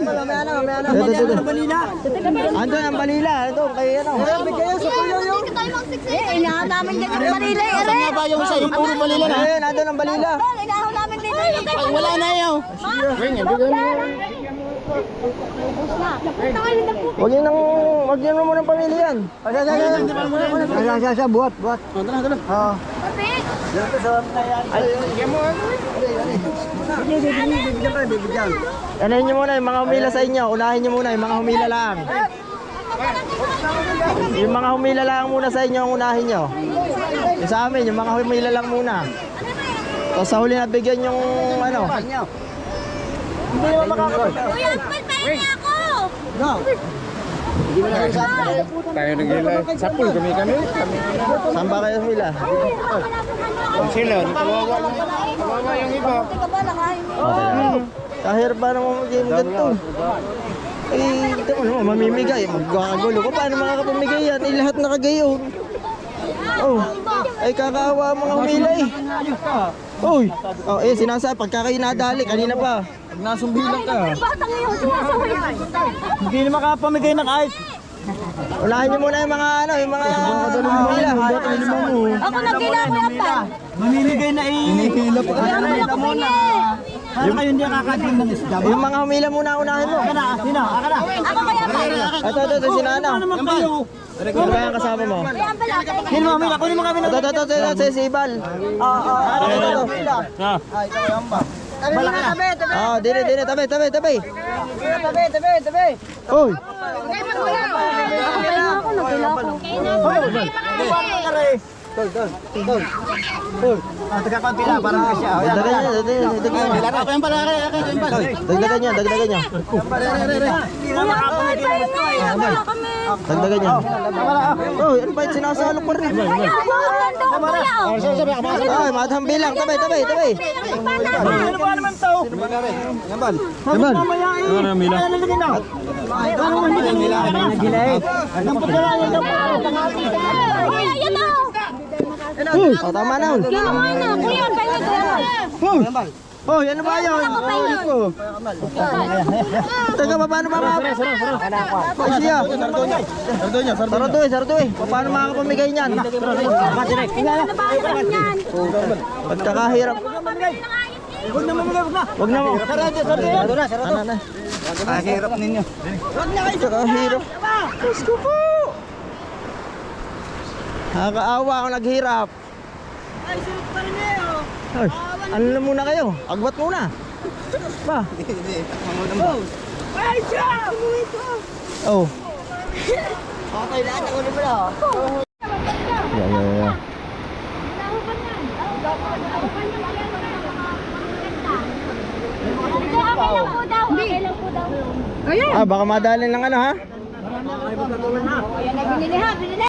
Andun ang balila. Ito, kay ano. Inahan namin dyan yung balila. Saan ba yung sa yung puro balila na? Ayun, andun ang balila. Inahan namin dito. Wala na yun. Huwag yun mo ng pamilya yan. Buhat. Anahin nyo muna yung mga humila sa inyo. Unahin nyo muna yung mga humila lang. Yung mga humila lang muna sa inyo ang unahin nyo. Yung sa amin, yung mga humila lang muna. Tapos sa huli na bigyan yung ano. Hindi mo makakapag. Kuya, magpapahingi ako. Tayo nagila. Sa pool kami. Saan ba kayo humila? Sila, kawawa yung iba. Kahirap ba naman mag-game ganito? Eh, ito mo naman, mamimigay. Magkakagulo ko. Paano makakapamigay yan? Eh, lahat nakagayon. Oh, ay kakaawa ang mga humila eh. Uy, oh, eh, sinasabi, pagka kayo nadali, kanina pa. Pag nasumbilang ka. Bata ngayon, sumasaway. Hindi na makapamigay ng kahit. Unahin niyo muna yung mga ano, yung mga humila. Ako nagkila ko yan pa. Mamimigay na eh. Hinihila pa. Kaya ako muna. Para kayo hindi nakakating ng isda. Yung mga humila muna unahin mo. Aka na. Ako kaya pa. Ito, si Nana. Naman kayo. Ano ba yung kasama mo? Kaya ang pala. Hindi mo, Mila. Kunin mo kami ng... Ito, si Ibal. Ito. Dire, tabi. Uy. Kaya magulang. Ako kaya ako nagkila ko. Taga-konti lang, parang kasi. Dagdagan niya. Dagdagan niya. Oh, ano ba yung sinasalok pa rin? Ay, madam bilang. Tabi. Ano ba naman to? Yaman. Ano Mila? Ano Mila? Oh, tama na. Oh, ano ba yun? Taga pa, paano ba? Ay, siya. Sardoy. Paano makakapamigay niyan? Pagkakahirap. Huwag na mamigay, huwag na. Wag na mo. Sarado na. Kahirap ninyo. Pagkakahirap. Diyos ko po. Nakakaawa ako naghirap. Ay, sunod pa rin eh. Ay, ano na muna kayo? Agwat muna. Ba? Ay, siya! Oh. Okay lahat, ako na pala. Yeah. Ah, baka madalin lang ano ha? Binili.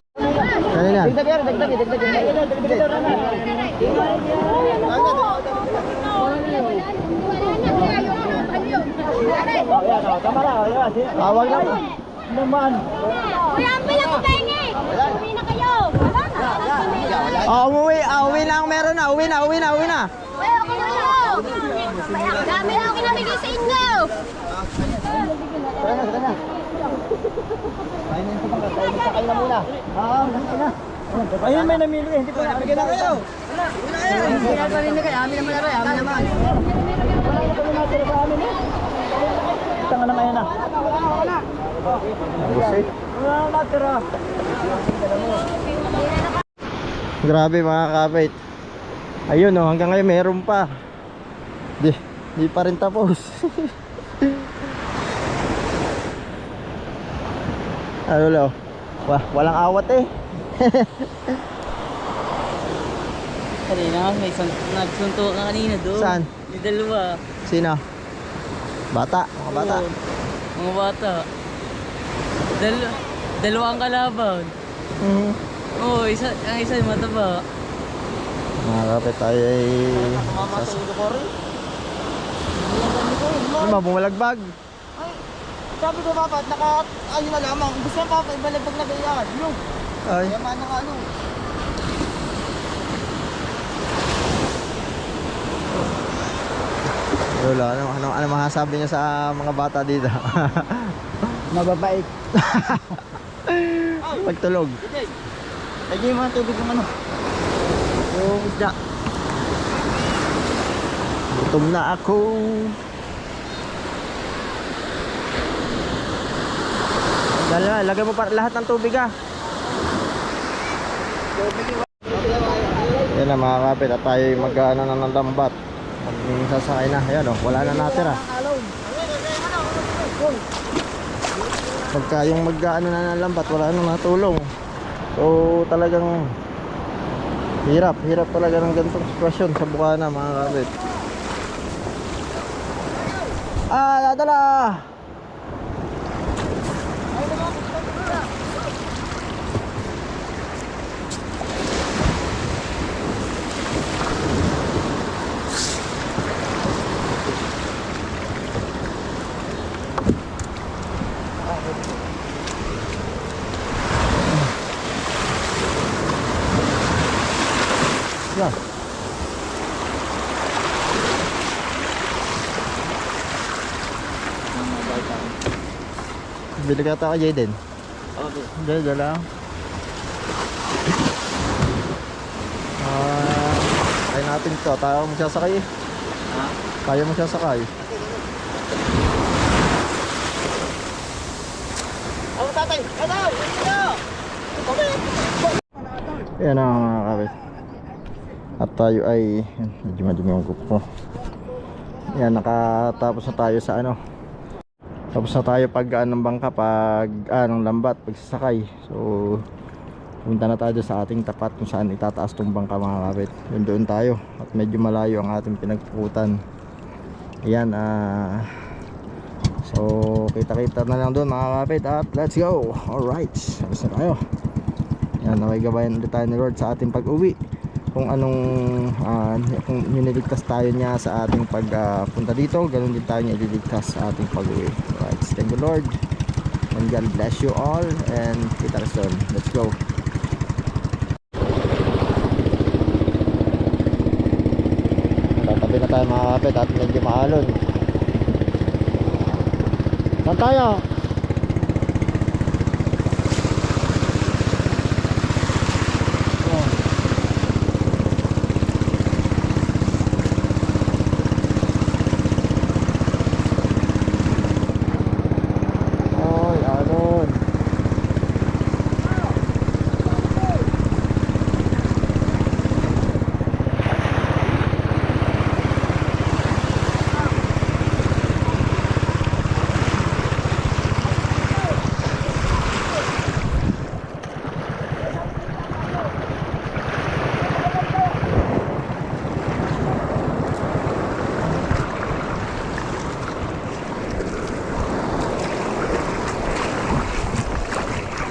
Kanina. Tawag lang. Naman. Kuya, ang bilang ko pengi. Uwi na kayo. Uwi na ang meron na. Uwi na. Kuya, ako na lang. Dami na ako kinamigay sa inyo. Ayun, may namili. Hindi pa nabigyan na kayo. Tanga na ngayon na. Wala na natira. Grabe mga kapit. Ayun oh, hanggang ngayon meron pa. Di pa rin tapos. Ano lo? Walang awat eh. Kanina, nagsunto ka kanina doon. Saan? Yung dalawa. Sino? Bata, mga bata. Oo, mga bata. Dalawang kalaban. Oo, ang isa yung mataba. Mga kapit tayo ay... Ano ba, bumalagbag? Sabi ko papa, ayun na lamang. Gusto mo papa, ibalagpag na ganyan. Yung, Ay. yaman na ano. Wala, ano masasabi niyo sa mga bata dito? Mababait. Pagtulog. Lagyan yung mga tubig ng ano. Yung isda. Gutom na ako. Lagay mo pa lahat ng tubig ah. Yan na mga kapit at tayo mag-ano na ng lambat. Sasakay na. Ayan oh, wala na natira. Pagka yung mag-ano na ng lambat, wala na natulong. So talagang hirap talaga ng ganitong sitwasyon sa Bukana mga kapit. Dadala! Yan. Bili ka ata ka Jayden. Okay. Jayden lang. Kaya natin ito. Tayo magsasakay eh. Ha? Tayo magsasakay. Ano tatay? Ano? Yan ang mga kabit. At tayo ay medyo madumi yung kuko. Yan, nakatapos na tayo sa ano. Tapos na tayo pag ng bangka, pag ng lambat, pagsasakay. So punta na tayo sa ating tapat kung saan itataas tong bangka mga kabit. Doon tayo at medyo malayo ang ating pinagpukutan. Ayan, so kita-kita na lang doon mga kabit at let's go. Alright, sabis na tayo. Yan, nakigabayan ulit tayo ni Lord sa ating pag-uwi. Kung anong kung nililigtas tayo niya sa ating pagpunta dito, ganoon din tayo niya ililigtas sa ating pag-uwi. Alright, thank you Lord, and God bless you all, and kita rin soon. Let's go. Tatabi na tayo mga kapit at medyo maalon. Saan tayo?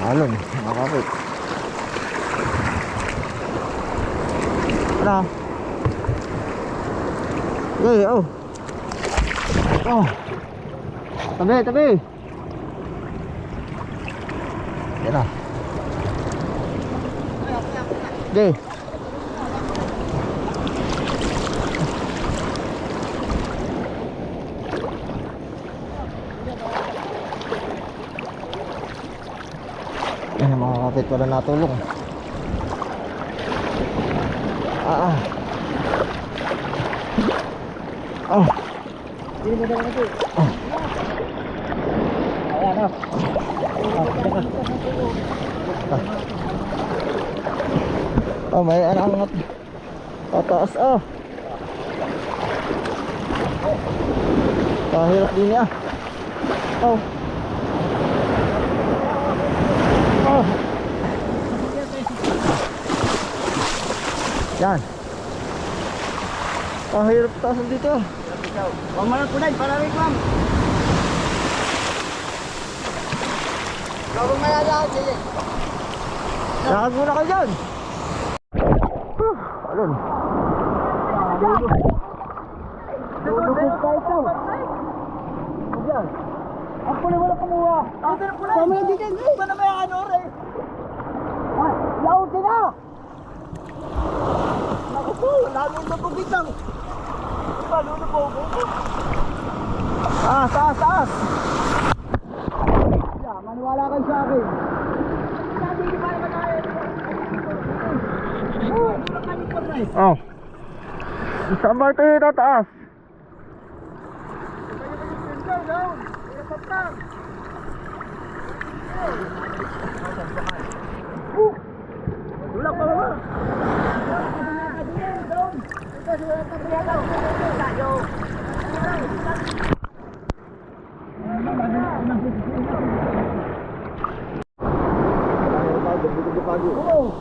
Alon, mga kapit. Ano? Okay, oh. Oh. Tabi, tabi. Yan na. Okay. Yan mga kapit, wala natulong. Oh. Hindi mo daw ito. Ayan o. Oh, may angat. Pataas oh. Kahirap din niya. Oh. Oh. Yan. Kahirap taasan dito. Huwag mo lang punay, para rin ma'am. Huwag mo malalahat siya. Lakad muna kayo dyan. Alon. Lulubog tayo ito. Diyan. Ang puli wala kumuha. Ito na puli. Kami na dito. Ito na may ano rin. Lauti na. Naku po, lalo na pagitang. Lalo na po. Taas, taas. Maniwala kayo sa akin. Sabi niyo para ba tayo? Oh. Saan ba ito yung taas? Tulak pa ba?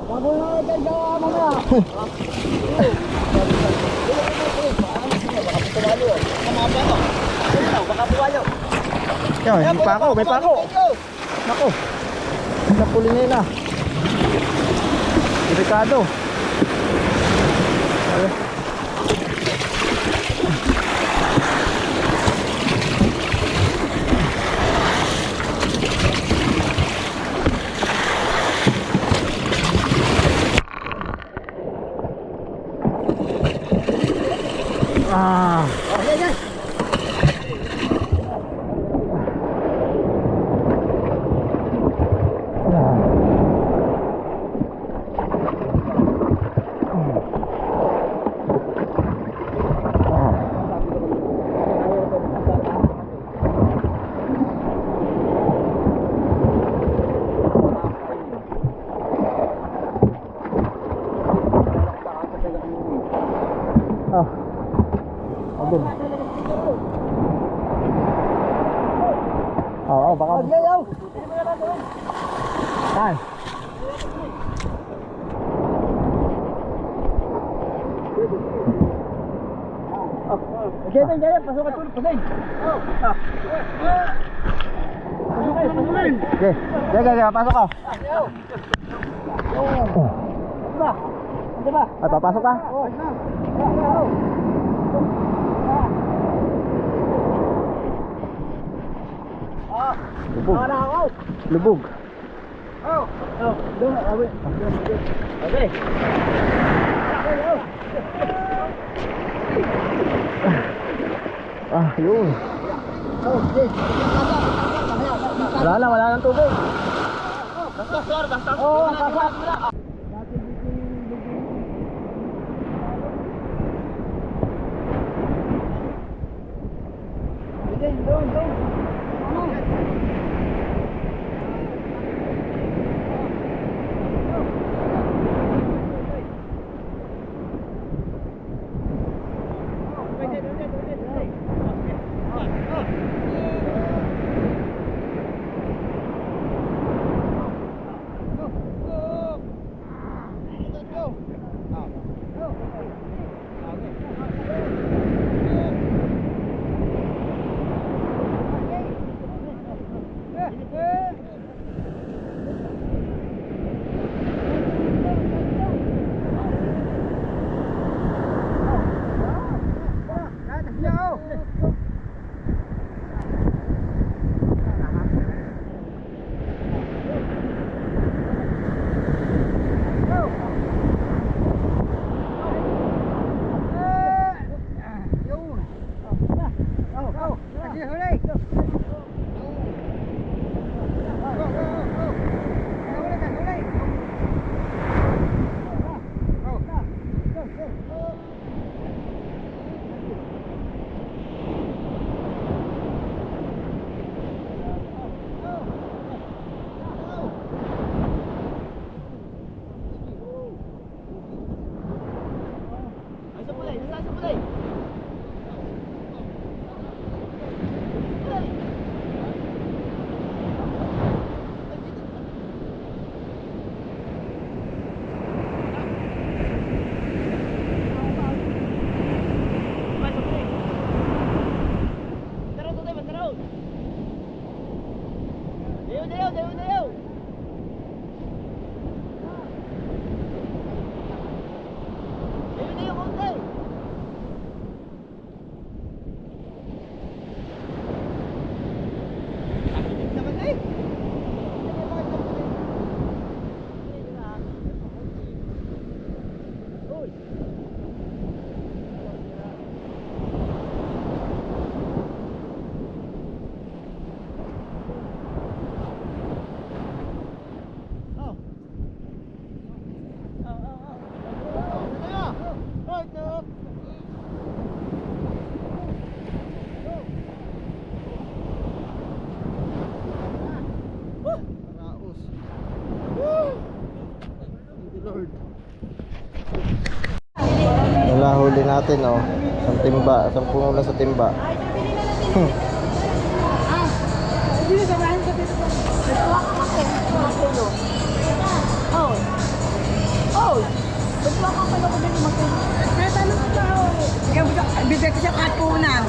Bago na tayo mamaya. Baka puwalo. Yan, may pako, may pako. Nako. Napuli na yun ah. Delikado. Diyan, pasok at tulog, pasay. Okay, pasok ka. Ay, papasok ka? Lubog. Lubog. Okay. Yun. Wala nang tubig. Huli natin isang timba, isang puno lang sa timba. Bibigay ko siya kapunan.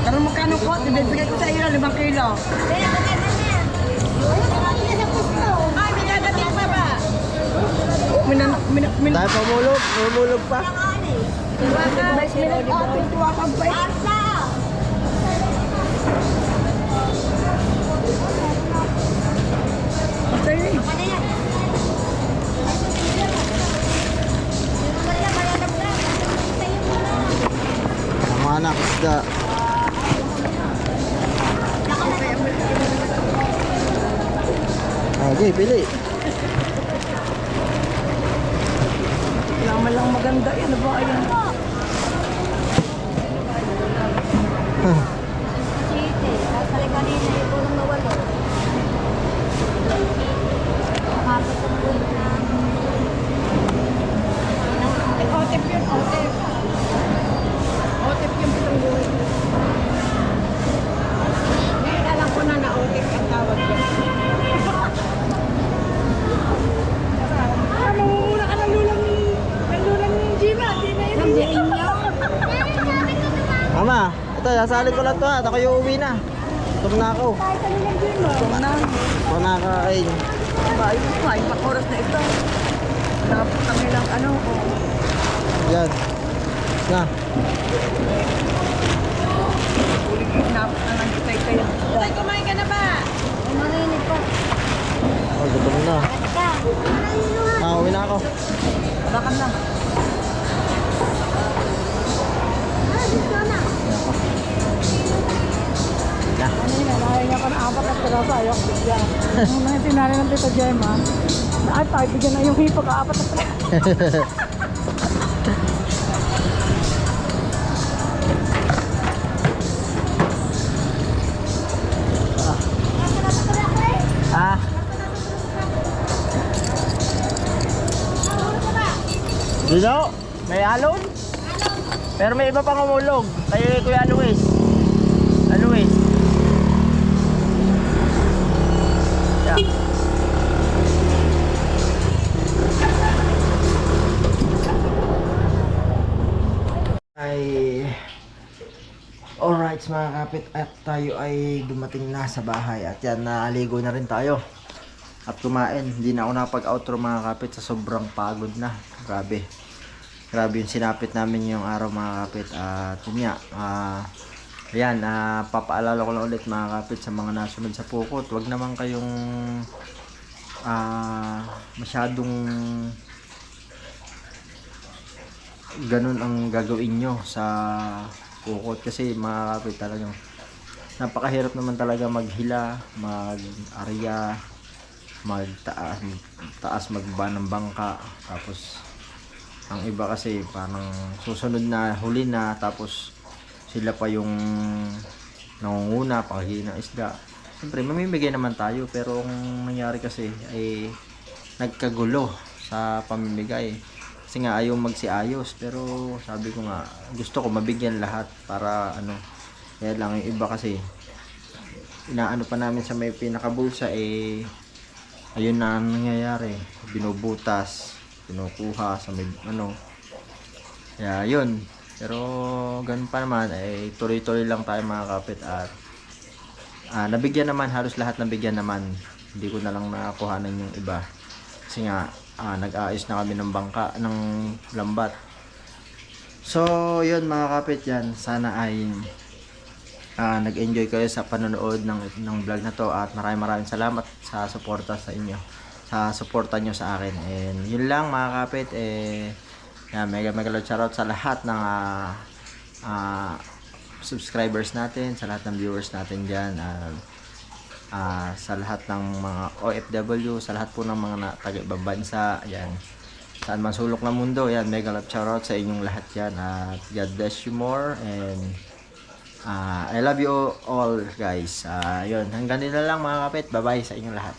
Pero magkano po? Bibigay ko sa iyo 5 kilo. Ay, minagating pa ba? Dahil pumulog pa. Mga anak isda. Okay, pili. Laman lang maganda yan. Ano ba ayan? Otep yun, otep. Otep yung pitong buhay. Ngayon alam ko na na-otep ang tawag yun. Mamumuna ka ng lulang ni Gima. Di na yun. Nandiyan niyo. Isasalin ko lang to at ako yung uwi na. Gutom na ako. Gutom na kakain. Ayos pa, yung oras na ito. Dapat kami lang ano. Yan. Na. Dapat na lang tayo. Tay, kumain ka na ba? Marinig pa. Oh, gutom na. Uwi na ako. Bakan lang. Kanina, nakahinga ka na 4 at pagkasa, ayaw ko bigyan. Nung mga sinari ng Tita Gemma, ay, tayo bigyan na yung hipo ka 4 at pagkasa. Ah. Dino, may alon? Pero may iba pang umulog. Kay Kuya Luis. Luis. Yeah. Ay alright mga kapit, at tayo ay dumating na sa bahay at yan, naligo na rin tayo at kumain. Hindi na ako napag-outro mga kapit sa sobrang pagod na. Grabe yung sinapit namin yung araw mga kapit. At yun nga, ayan, papaalala ko lang ulit mga kapit sa mga nasunod sa Pukot, wag naman kayong masyadong ganun ang gagawin nyo sa Pukot, kasi mga kapit talagang napakahirap naman talaga maghila, mag-arya, magtaas, magba ng bangka. Tapos ang iba kasi parang susunod na huli na, tapos sila pa yung nangunguna paghihili ng isda. Siyempre mamimigay naman tayo, pero ang nangyari kasi ay nagkagulo sa pamimigay. Kasi nga ayaw magsiayos, pero sabi ko nga gusto ko mabigyan lahat para ano. Kaya lang yung iba kasi inaano pa namin sa may pinakabulsa, ayun na ang nangyayari, binubutas, pinukuha sa may ano. Kaya yun, pero ganun pa naman tuloy-tuloy lang tayo mga kapit. At nabigyan naman, halos lahat nabigyan naman. Hindi ko na lang nakakuhanan yung iba kasi nga nag-aayos na kami ng bangka, ng lambat. So yun mga kapit, yan, sana ay nag-enjoy kayo sa panonood ng vlog na to, at maraming salamat sa suporta sa inyo, sa suporta nyo sa akin. And yun lang mga kapit, mega shoutout sa lahat ng subscribers natin, sa lahat ng viewers natin dyan, sa lahat ng mga OFW, sa lahat po ng mga taga-ibang bansa, yan, saan man sulok ng mundo, yan, mega shoutout sa inyong lahat yan. At God bless you more, and I love you all guys. Yun, hanggang dito lang mga kapit, bye bye sa inyong lahat.